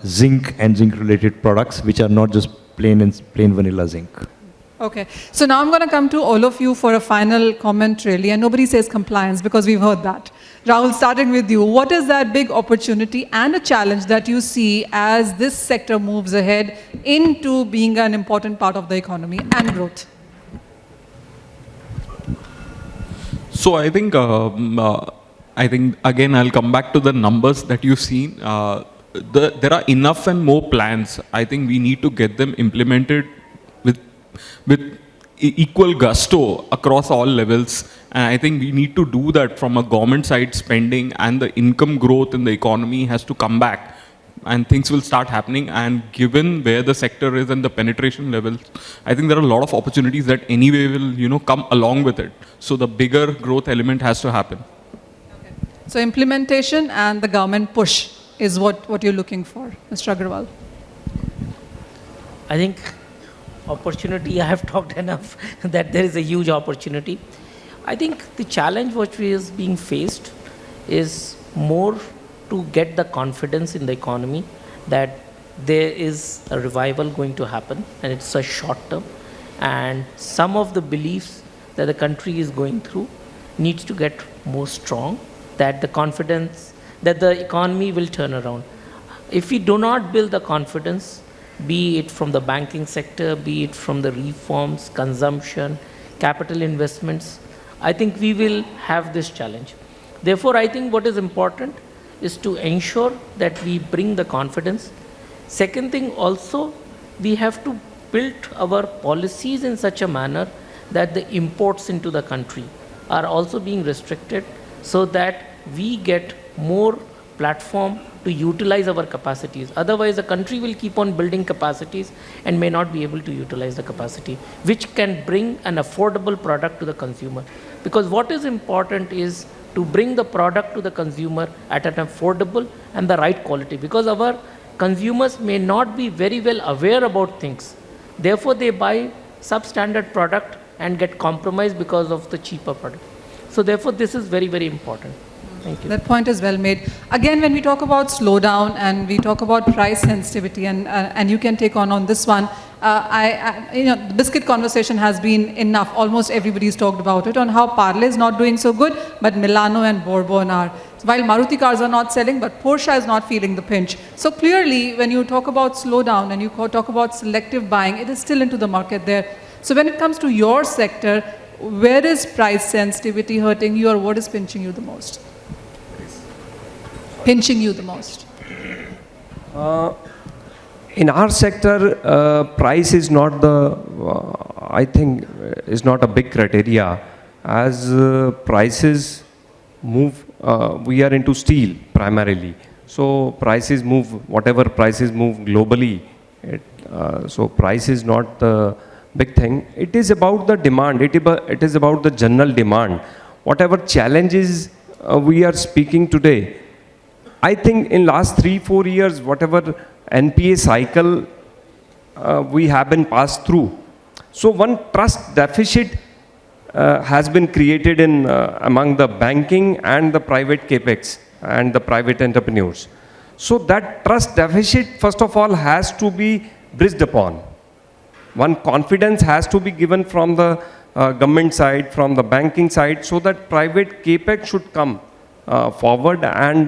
zinc and zinc-related products, which are not just plain vanilla zinc. Okay, so now I'm going to come to all of you for a final comment, really, and nobody says compliance because we've heard that. Rahul, starting with you, what is that big opportunity and a challenge that you see as this sector moves ahead into being an important part of the economy and growth? So I think again I'll come back to the numbers that you've seen. There are enough and more plans. I think we need to get them implemented with equal gusto across all levels. And I think we need to do that from a government side. Spending and the income growth in the economy has to come back. and things will start happening. And given where the sector is and the penetration levels, I think there are a lot of opportunities that anyway will, come along with it. So the bigger growth element has to happen. So implementation and the government push is what you're looking for, Mr. Agarwal. I think opportunity, I have talked enough that there is a huge opportunity. I think the challenge which is being faced is more to get the confidence in the economy that there is a revival going to happen and it's a short term, and some of the beliefs that the country is going through needs to get more strong, that the confidence that the economy will turn around. If we do not build the confidence, be it from the banking sector, be it from the reforms, consumption, capital investments, I think we will have this challenge. Therefore, I think what is important is to ensure that we bring the confidence. Second thing also, we have to build our policies in such a manner that the imports into the country are also being restricted so that we get more platform to utilize our capacities. Otherwise, the country will keep on building capacities and may not be able to utilize the capacity, which can bring an affordable product to the consumer. Because what is important is to bring the product to the consumer at an affordable and the right quality. Because our consumers may not be very well aware about things. Therefore, they buy substandard product and get compromised because of the cheaper product. So therefore, this is very, very important. Thank you. That point is well made. Again, when we talk about slowdown and we talk about price sensitivity, and you can take on this one, the biscuit conversation has been enough. Almost everybody's talked about it on how Parle is not doing so good, but Milano and Bourbon are. While Maruti cars are not selling, but Porsche is not feeling the pinch. So clearly, when you talk about slowdown and you talk about selective buying, it is still into the market there. So when it comes to your sector, where is price sensitivity hurting you, or what is pinching you the most? Pinching you the most? In our sector, price is not I think, is not a big criteria. As prices move, we are into steel primarily. So prices move, whatever prices move globally. So price is not the big thing. It is about the demand. It is about the general demand. Whatever challenges we are speaking today, I think in last 3-4 years, whatever NPA cycle we have been passed through. So one trust deficit has been created in among the banking and the private capex and the private entrepreneurs. So that trust deficit, first of all, has to be bridged upon. One confidence has to be given from the government side, from the banking side, so that private capex should come forward and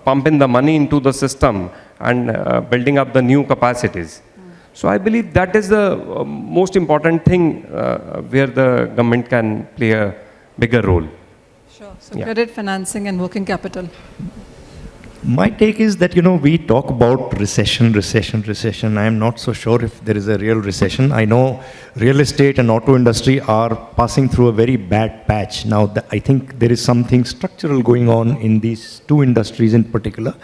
pump in the money into the system and building up the new capacities. So I believe that is the most important thing where the government can play a bigger role. Sure. So credit financing and working capital. My take is that, we talk about recession. I am not so sure if there is a real recession. I know real estate and auto industry are passing through a very bad patch. Now, I think there is something structural going on in these two industries in particular.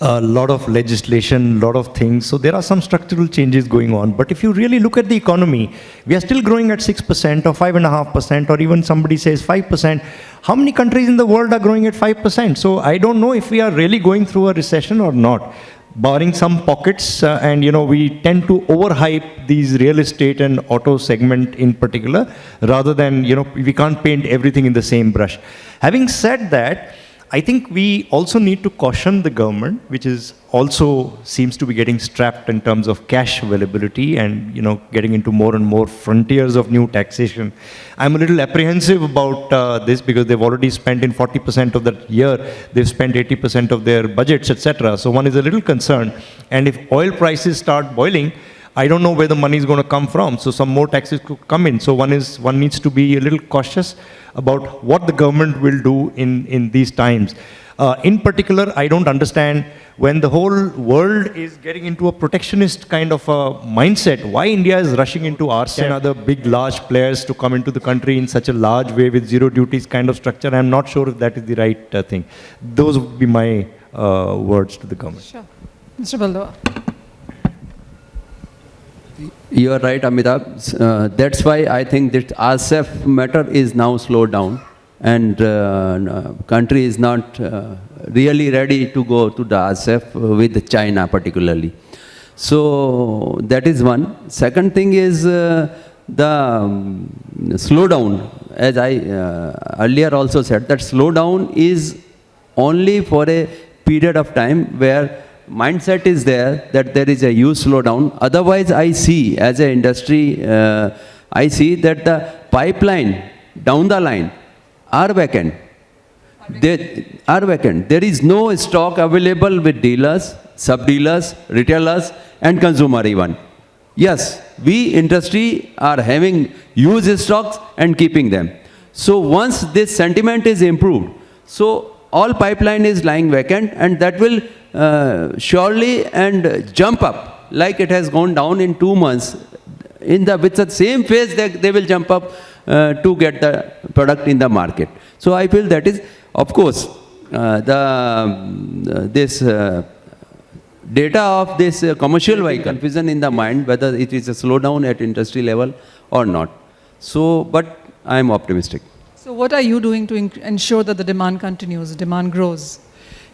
A lot of legislation, a lot of things. So there are some structural changes going on. But if you really look at the economy, we are still growing at 6% or 5.5%, or even somebody says 5%. How many countries in the world are growing at 5%? So I don't know if we are really going through a recession or not, barring some pockets. And, we tend to overhype these real estate and auto segment in particular, rather than, we can't paint everything in the same brush. Having said that, I think we also need to caution the government, which is also seems to be getting strapped in terms of cash availability and, getting into more and more frontiers of new taxation. I'm a little apprehensive about this because they've already spent in 40% of the year, they've spent 80% of their budgets, etc. So one is a little concerned. And if oil prices start boiling, I don't know where the money is going to come from. So some more taxes could come in. So one needs to be a little cautious about what the government will do in these times. In particular, I don't understand when the whole world is getting into a protectionist kind of a mindset, why India is rushing into RCEP and other big, large players to come into the country in such a large way with zero duties kind of structure. I'm not sure if that is the right thing. Those would be my words to the government. Sure. Mr. Baldua. You are right, Amitabh. That's why I think that RCEP matter is now slowed down, and country is not really ready to go to the RCEP with China particularly. So that is one. Second thing is the slowdown. As I earlier also said, that slowdown is only for a period of time where mindset is there that there is a huge slowdown. Otherwise, I see as an industry, I see that the pipeline down the line are vacant. They are vacant. There is no stock available with dealers, sub-dealers, retailers, and consumer even. Yes, we industry are having huge stocks and keeping them. So once this sentiment is improved, so all pipeline is lying vacant, and that will surely and jump up like it has gone down in 2 months. With the same phase, they will jump up to get the product in the market. So I feel that is, of course, this data of this commercial vehicle confusion in the mind whether it is a slowdown at industry level or not. So, but I am optimistic. So what are you doing to ensure that the demand continues, demand grows?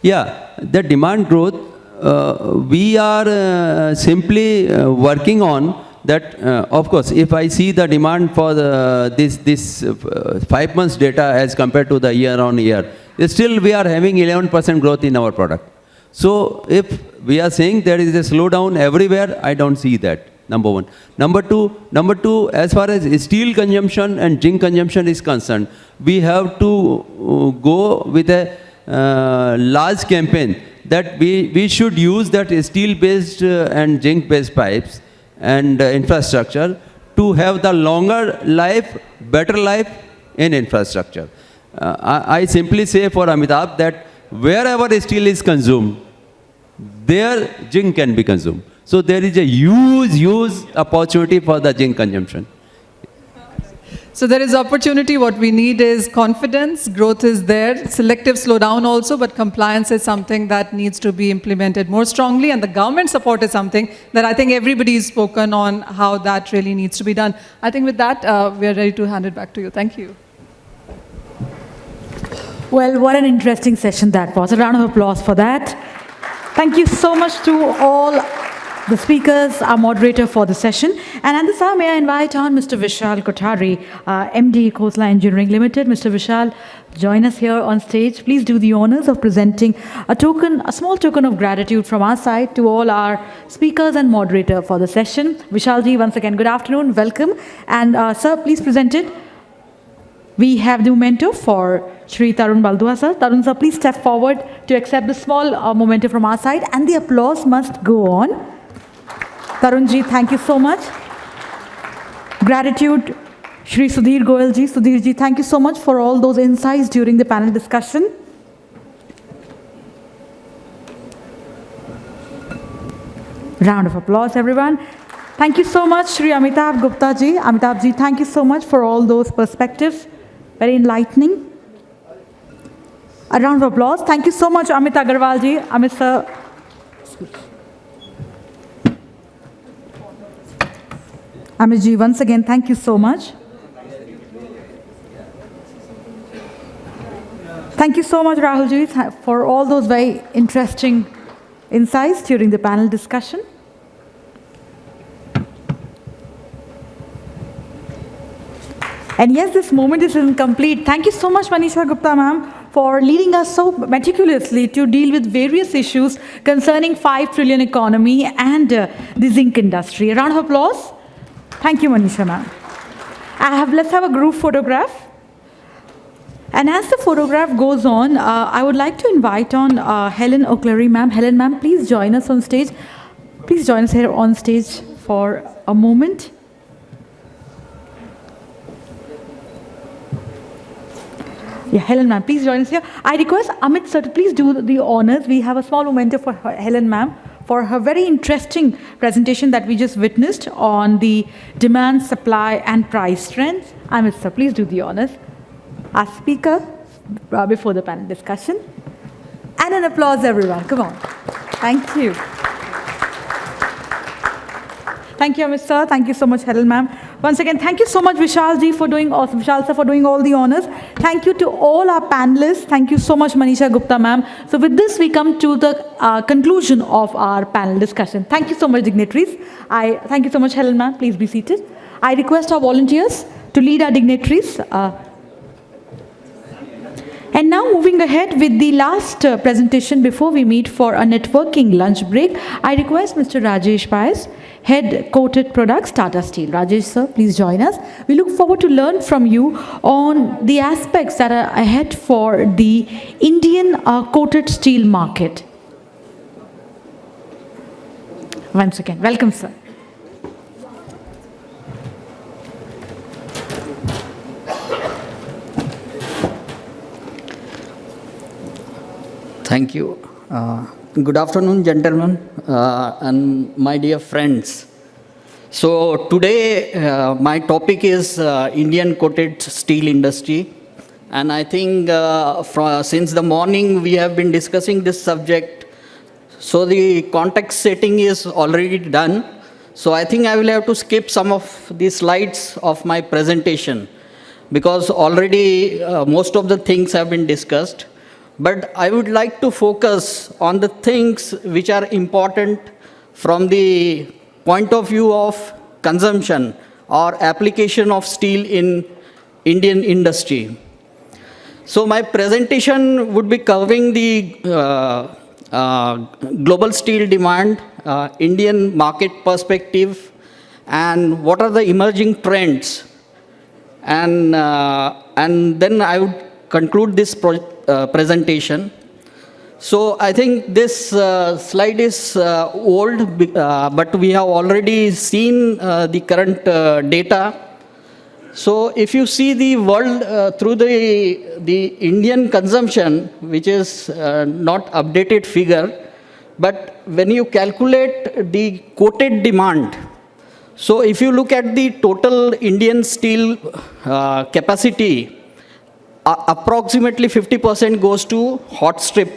Yeah, the demand growth, we are simply working on that. Of course, if I see the demand for this 5 months data as compared to the year on year, still we are having 11% growth in our product. So if we are saying there is a slowdown everywhere, I don't see that. Number one. Number two, as far as steel consumption and zinc consumption is concerned, we have to go with a large campaign that we should use that steel-based and zinc-based pipes and infrastructure to have the longer life, better life in infrastructure. I simply say for Amitabh that wherever steel is consumed, there zinc can be consumed. So there is a huge opportunity for the zinc consumption. So there is opportunity. What we need is confidence. Growth is there. Selective slowdown also, but compliance is something that needs to be implemented more strongly. And the government support is something that I think everybody has spoken on how that really needs to be done. I think with that, we are ready to hand it back to you. Thank you. Well, what an interesting session that was. A round of applause for that. Thank you so much to all the speakers, our moderator for the session. And at this hour, may I invite on Mr. Vishal Kothari, MD, Khosla Engineering Limited. Mr. Vishal, join us here on stage. Please do the honors of presenting a small token of gratitude from our side to all our speakers and moderator for the session. Vishalji, once again, good afternoon, welcome. And sir, please present it. We have the memento for Shri Tarun Baldua sir. Tarun sir, please step forward to accept the small memento from our side, and the applause must go on. Tarunji, thank you so much. Gratitude, Shri Sudhir Goyalji. Sudhirji, thank you so much for all those insights during the panel discussion. Round of applause, everyone. Thank you so much, Shri Amitabh Gupta ji. Amitabh ji, thank you so much for all those perspectives. Very enlightening. A round of applause. Thank you so much, Amit Agarwal ji. Amit sir. Amit ji, once again, thank you so much. Thank you so much, Rahul ji, for all those very interesting insights during the panel discussion. And yes, this moment is incomplete. Thank you so much, Manisha Gupta ma'am, for leading us so meticulously to deal with various issues concerning 5 trillion economy and the zinc industry. A round of applause. Thank you, Manisha ma'am. Let's have a group photograph. And as the photograph goes on, I would like to invite on Helen O'Clery ma'am. Helen ma'am, please join us on stage. Please join us here on stage for a moment. Yeah, Helen ma'am, please join us here. I request Amit sir to please do the honors. We have a small memento for Helen ma'am for her very interesting presentation that we just witnessed on the demand, supply and price trends. Amit sir, please do the honors. Our speaker before the panel discussion. And an applause, everyone. Come on. Thank you. Thank you, Amit sir. Thank you so much, Helen ma'am. Once again, thank you so much, Vishal ji, for doing awesome. Vishal sir for doing all the honors. Thank you to all our panelists. Thank you so much, Manisha Gupta ma'am. So with this, we come to the conclusion of our panel discussion. Thank you so much, dignitaries. Thank you so much, Helen ma'am. Please be seated. I request our volunteers to lead our dignitaries. And now moving ahead with the last presentation before we meet for a networking lunch break, I request Mr. Rajesh Pais, Head Coated Products, Tata Steel. Rajesh sir, please join us. We look forward to learn from you on the aspects that are ahead for the Indian coated steel market. Once again, welcome sir. Thank you. Good afternoon, gentlemen, and my dear friends. So today, my topic is Indian coated steel industry. And I think since the morning, we have been discussing this subject. So the context setting is already done. So I think I will have to skip some of the slides of my presentation because already most of the things have been discussed. But I would like to focus on the things which are important from the point of view of consumption or application of steel in Indian industry. So my presentation would be covering the global steel demand, Indian market perspective, and what are the emerging trends. And then I would conclude this presentation. So I think this slide is old, but we have already seen the current data. So if you see the world through the Indian consumption, which is not updated figure, but when you calculate the coated demand, so if you look at the total Indian steel capacity, approximately 50% goes to hot strip,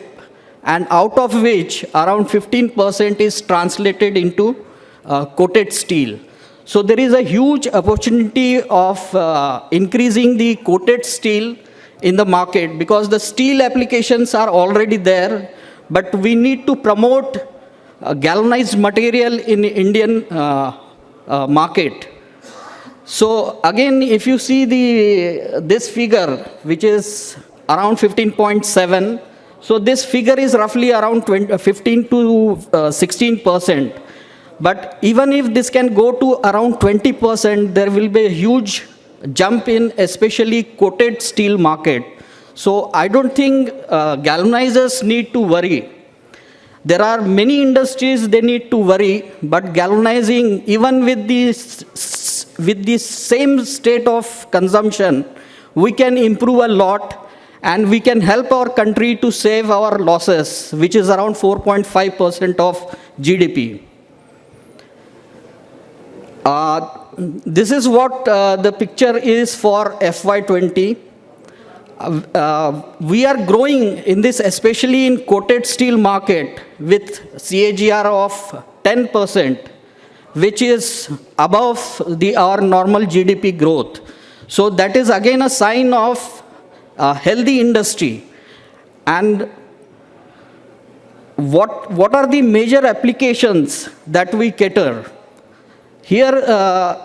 and out of which around 15% is translated into coated steel. So there is a huge opportunity of increasing the coated steel in the market because the steel applications are already there, but we need to promote galvanized material in Indian market. So again, if you see this figure, which is around 15.7, so this figure is roughly around 15 to 16%. But even if this can go to around 20%, there will be a huge jump in especially coated steel market. So I don't think galvanizers need to worry. There are many industries they need to worry, but galvanizing, even with the same state of consumption, we can improve a lot and we can help our country to save our losses, which is around 4.5% of GDP. This is what the picture is for FY20. We are growing in this, especially in coated steel market, with CAGR of 10%, which is above our normal GDP growth. So that is again a sign of a healthy industry. And what are the major applications that we cater? Here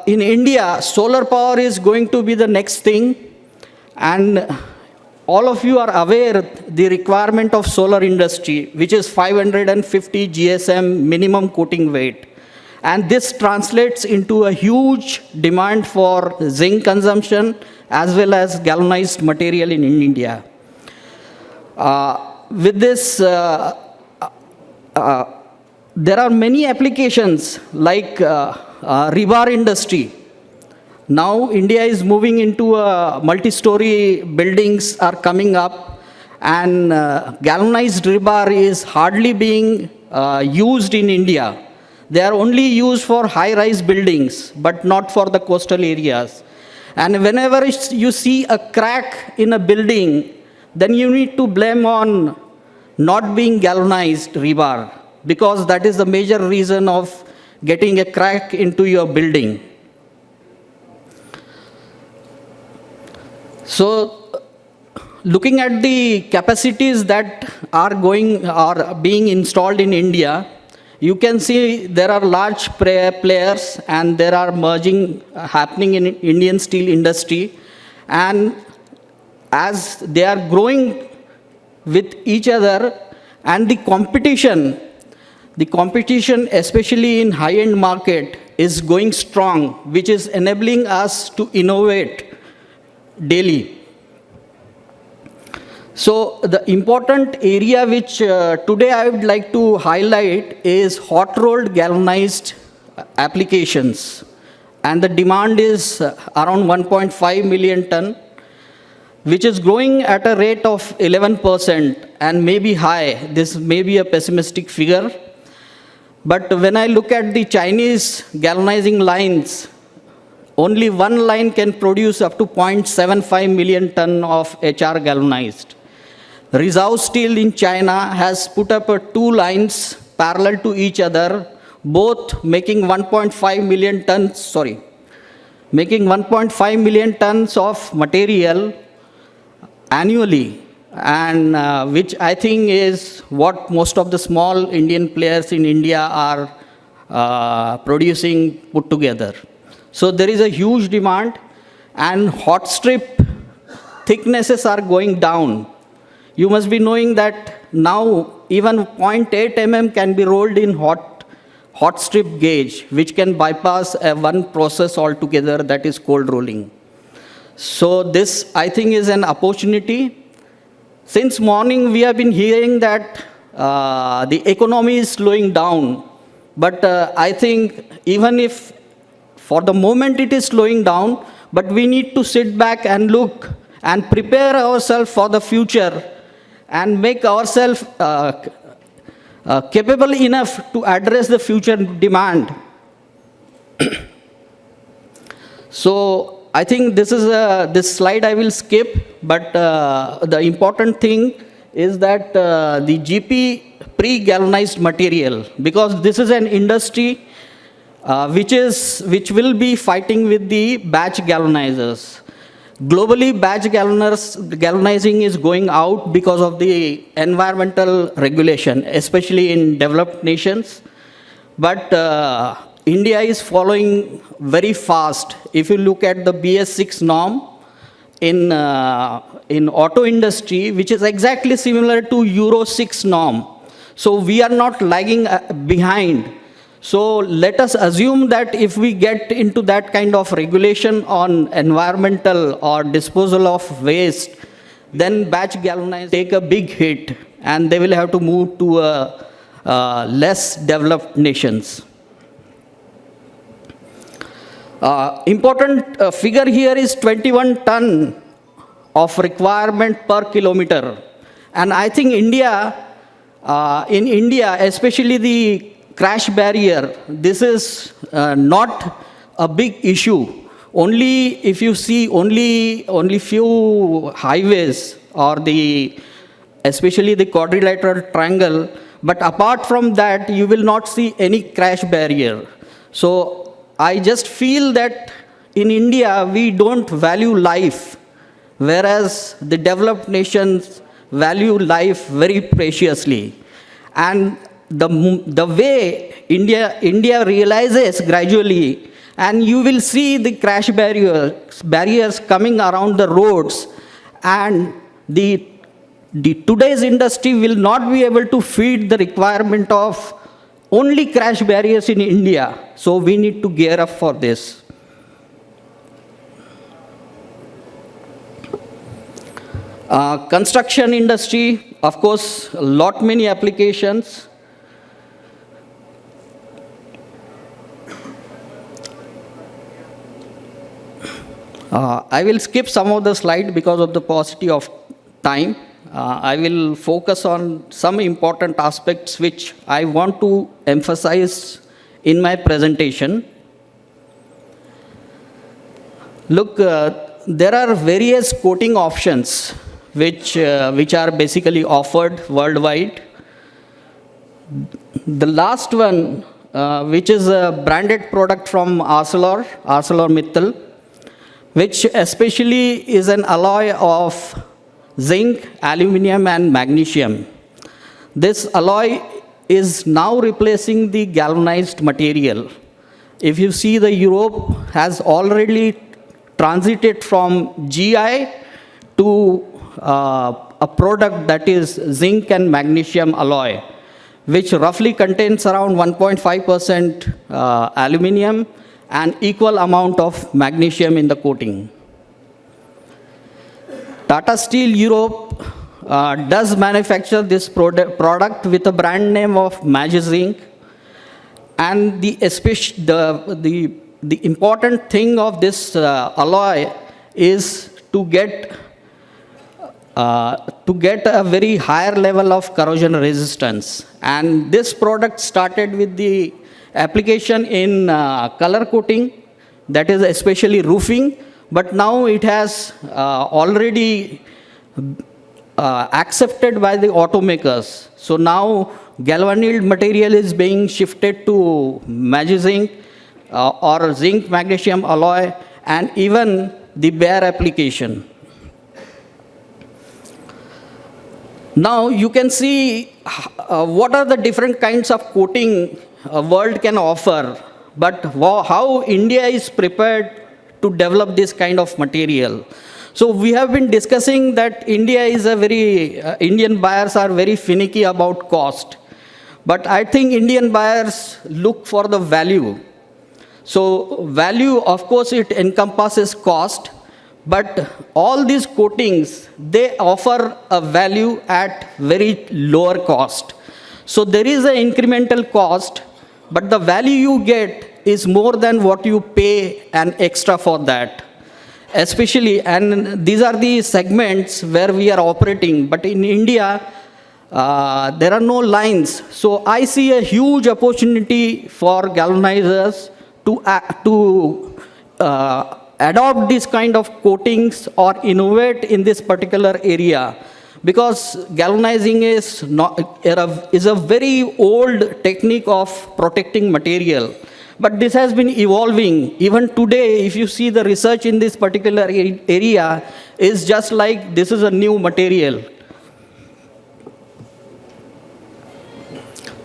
in India, solar power is going to be the next thing. And all of you are aware the requirement of solar industry, which is 550 GSM minimum coating weight. And this translates into a huge demand for zinc consumption as well as galvanized material in India. With this, there are many applications like rebar industry. Now India is moving into multi-story buildings are coming up, and galvanized rebar is hardly being used in India. They are only used for high-rise buildings, but not for the coastal areas. And whenever you see a crack in a building, then you need to blame on not being galvanized rebar, because that is the major reason of getting a crack into your building. So, looking at the capacities that are being installed in India, you can see there are large players and there are merging happening in Indian steel industry. And as they are growing with each other, and the competition especially in high-end market is going strong, which is enabling us to innovate daily. So the important area which today I would like to highlight is hot rolled galvanized applications. And the demand is around 1.5 million ton, which is growing at a rate of 11% and may be high. This may be a pessimistic figure. But when I look at the Chinese galvanizing lines, only one line can produce up to 0.75 million ton of HR galvanized. Rizhao Steel in China has put up two lines parallel to each other, both making 1.5 million tons, making 1.5 million tons of material annually, and which I think is what most of the small Indian players in India are producing put together. So there is a huge demand, and hot strip thicknesses are going down. You must be knowing that now even 0.8 mm can be rolled in hot strip gauge, which can bypass one process altogether, that is cold rolling. So this, I think, is an opportunity. Since morning, we have been hearing that the economy is slowing down. But I think even if for the moment it is slowing down, but we need to sit back and look and prepare ourselves for the future and make ourselves capable enough to address the future demand. So I think this slide I will skip, but the important thing is that the GP pre-galvanized material, because this is an industry which will be fighting with the batch galvanizers. Globally, batch galvanizing is going out because of the environmental regulation, especially in developed nations. But India is following very fast. If you look at the BS6 norm in auto industry, which is exactly similar to Euro 6 norm. So we are not lagging behind. So let us assume that if we get into that kind of regulation on environmental or disposal of waste, then batch galvanizers take a big hit and they will have to move to less developed nations. Important figure here is 21 ton of requirement per kilometer. And I think in India, especially the crash barrier, this is not a big issue. Only if you see only few highways or especially the quadrilateral triangle, but apart from that, you will not see any crash barrier. So I just feel that in India, we don't value life, whereas the developed nations value life very preciously. And the way India realizes gradually, and you will see the crash barriers coming around the roads, and the today's industry will not be able to feed the requirement of only crash barriers in India. So we need to gear up for this. Construction industry, of course, many applications. I will skip some of the slides because of the paucity of time. I will focus on some important aspects which I want to emphasize in my presentation. Look, there are various coating options which are basically offered worldwide. The last one which is a branded product from ArcelorMittal, which especially is an alloy of zinc, aluminum, and magnesium. This alloy is now replacing the galvanized material. If you see, the Europe has already transited from GI to a product that is zinc and magnesium alloy, which roughly contains around 1.5% aluminum and equal amount of magnesium in the coating. Tata Steel Europe does manufacture this product with a brand name of Zinc. And the important thing of this alloy is to get a very higher level of corrosion resistance. And this product started with the application in color coating, that is especially roofing, but now it has already accepted by the automakers. So now galvanized material is being shifted to zinc or zinc magnesium alloy, and even the bare application. Now you can see what are the different kinds of coating world can offer, but how India is prepared to develop this kind of material. So we have been discussing that Indian buyers are very finicky about cost. But I think Indian buyers look for the value. So value, of course, it encompasses cost, but all these coatings, they offer a value at very lower cost. So there is an incremental cost, but the value you get is more than what you pay an extra for that. Especially, and these are the segments where we are operating, but in India, there are no lines. So I see a huge opportunity for galvanizers to adopt this kind of coatings or innovate in this particular area, because galvanizing is a very old technique of protecting material. But this has been evolving. Even today, if you see the research in this particular area, is just like this is a new material.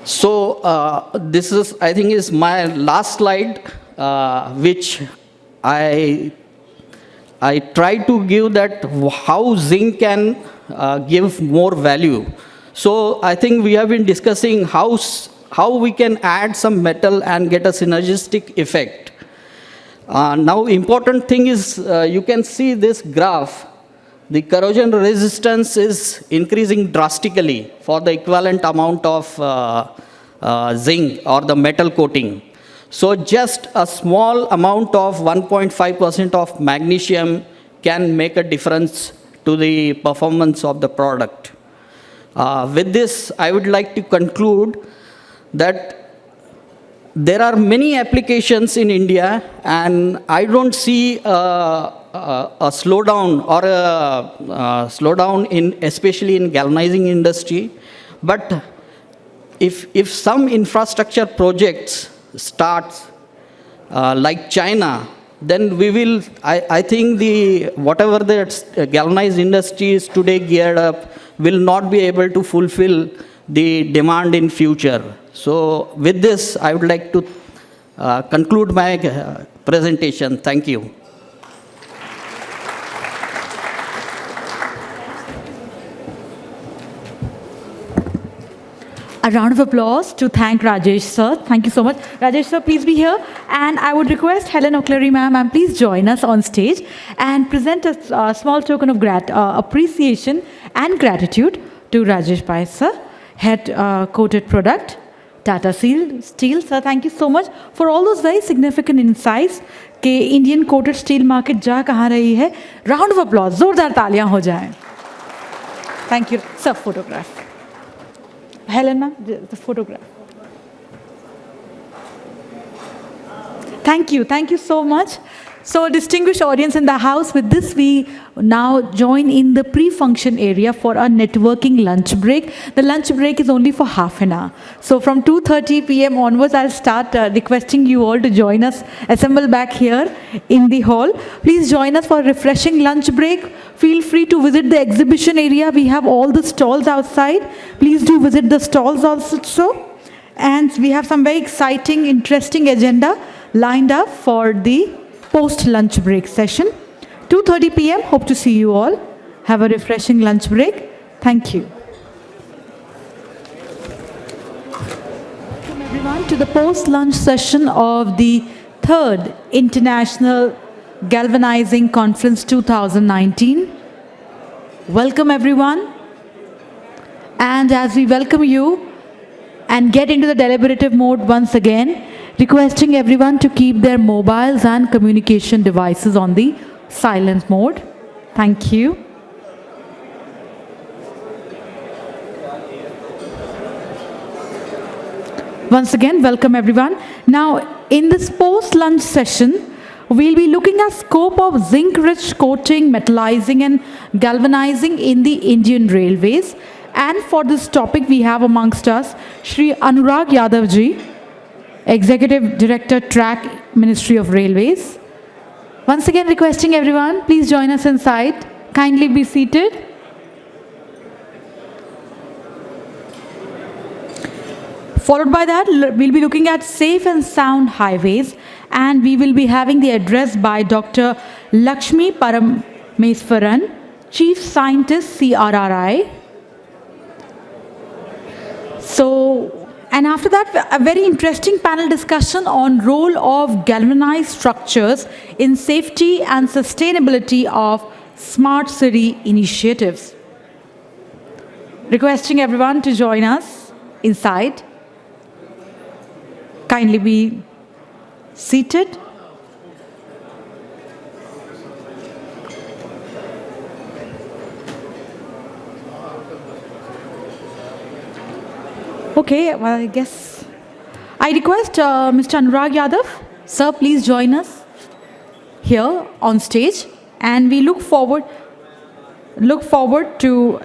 So this is, I think, is my last slide, which I try to give that how zinc can give more value. So I think we have been discussing how we can add some metal and get a synergistic effect. Now, important thing is, you can see this graph. The corrosion resistance is increasing drastically for the equivalent amount of zinc or the metal coating. So just a small amount of 1.5% of magnesium can make a difference to the performance of the product. With this, I would like to conclude that there are many applications in India, and I don't see a slowdown or a slowdown especially in galvanizing industry. But if some infrastructure projects starts like China, then we will, I think whatever the galvanized industry is today geared up will not be able to fulfill the demand in future. So with this, I would like to conclude my presentation. Thank you. A round of applause to thank Rajesh sir. Thank you so much. Rajesh sir, please be here. And I would request Helen O'Clery ma'am, please join us on stage and present a small token of appreciation and gratitude to Rajesh Pai sir, head coated product, Tata Steel. Sir, thank you so much for all those very significant insights कि Indian coated steel market जा कहाँ रही है. Round of applause, जोरदार तालियां हो जाएं. Thank you. Sir, photograph. Helen ma'am, the photograph. Thank you so much. So, distinguished audience in the house, with this we now join in the pre-function area for a networking lunch break. The lunch break is only for half an hour. So, from 2:30 p.m. onwards, I'll start requesting you all to join us, assemble back here in the hall. Please join us for a refreshing lunch break. Feel free to visit the exhibition area. We have all the stalls outside. Please do visit the stalls also. And we have some very exciting, interesting agenda lined up for the post-lunch break session. 2:30 p.m. Hope to see you all. Have a refreshing lunch break. Thank you. Welcome everyone to the post-lunch session of the 3rd International Galvanizing Conference 2019. Welcome everyone. And as we welcome you and get into the deliberative mode once again, requesting everyone to keep their mobiles and communication devices on the silent mode. Thank you. Once again, welcome everyone. Now, in this post-lunch session, we'll be looking at scope of zinc-rich coating, metallizing and galvanizing in the Indian Railways. And for this topic, we have amongst us Shri Anurag Yadav ji, Executive Director, Track, Ministry of Railways. Once again, requesting everyone, please join us inside. Kindly be seated. Followed by that, we'll be looking at safe and sound highways, and we will be having the address by Dr. Lakshmi Parameswaran, Chief Scientist, CRRI. And after that, a very interesting panel discussion on role of galvanized structures in safety and sustainability of smart city initiatives. Requesting everyone to join us inside. Kindly be seated. Okay, well, I guess I request Mr. Anurag Yadav, sir, please join us here on stage, and we look forward to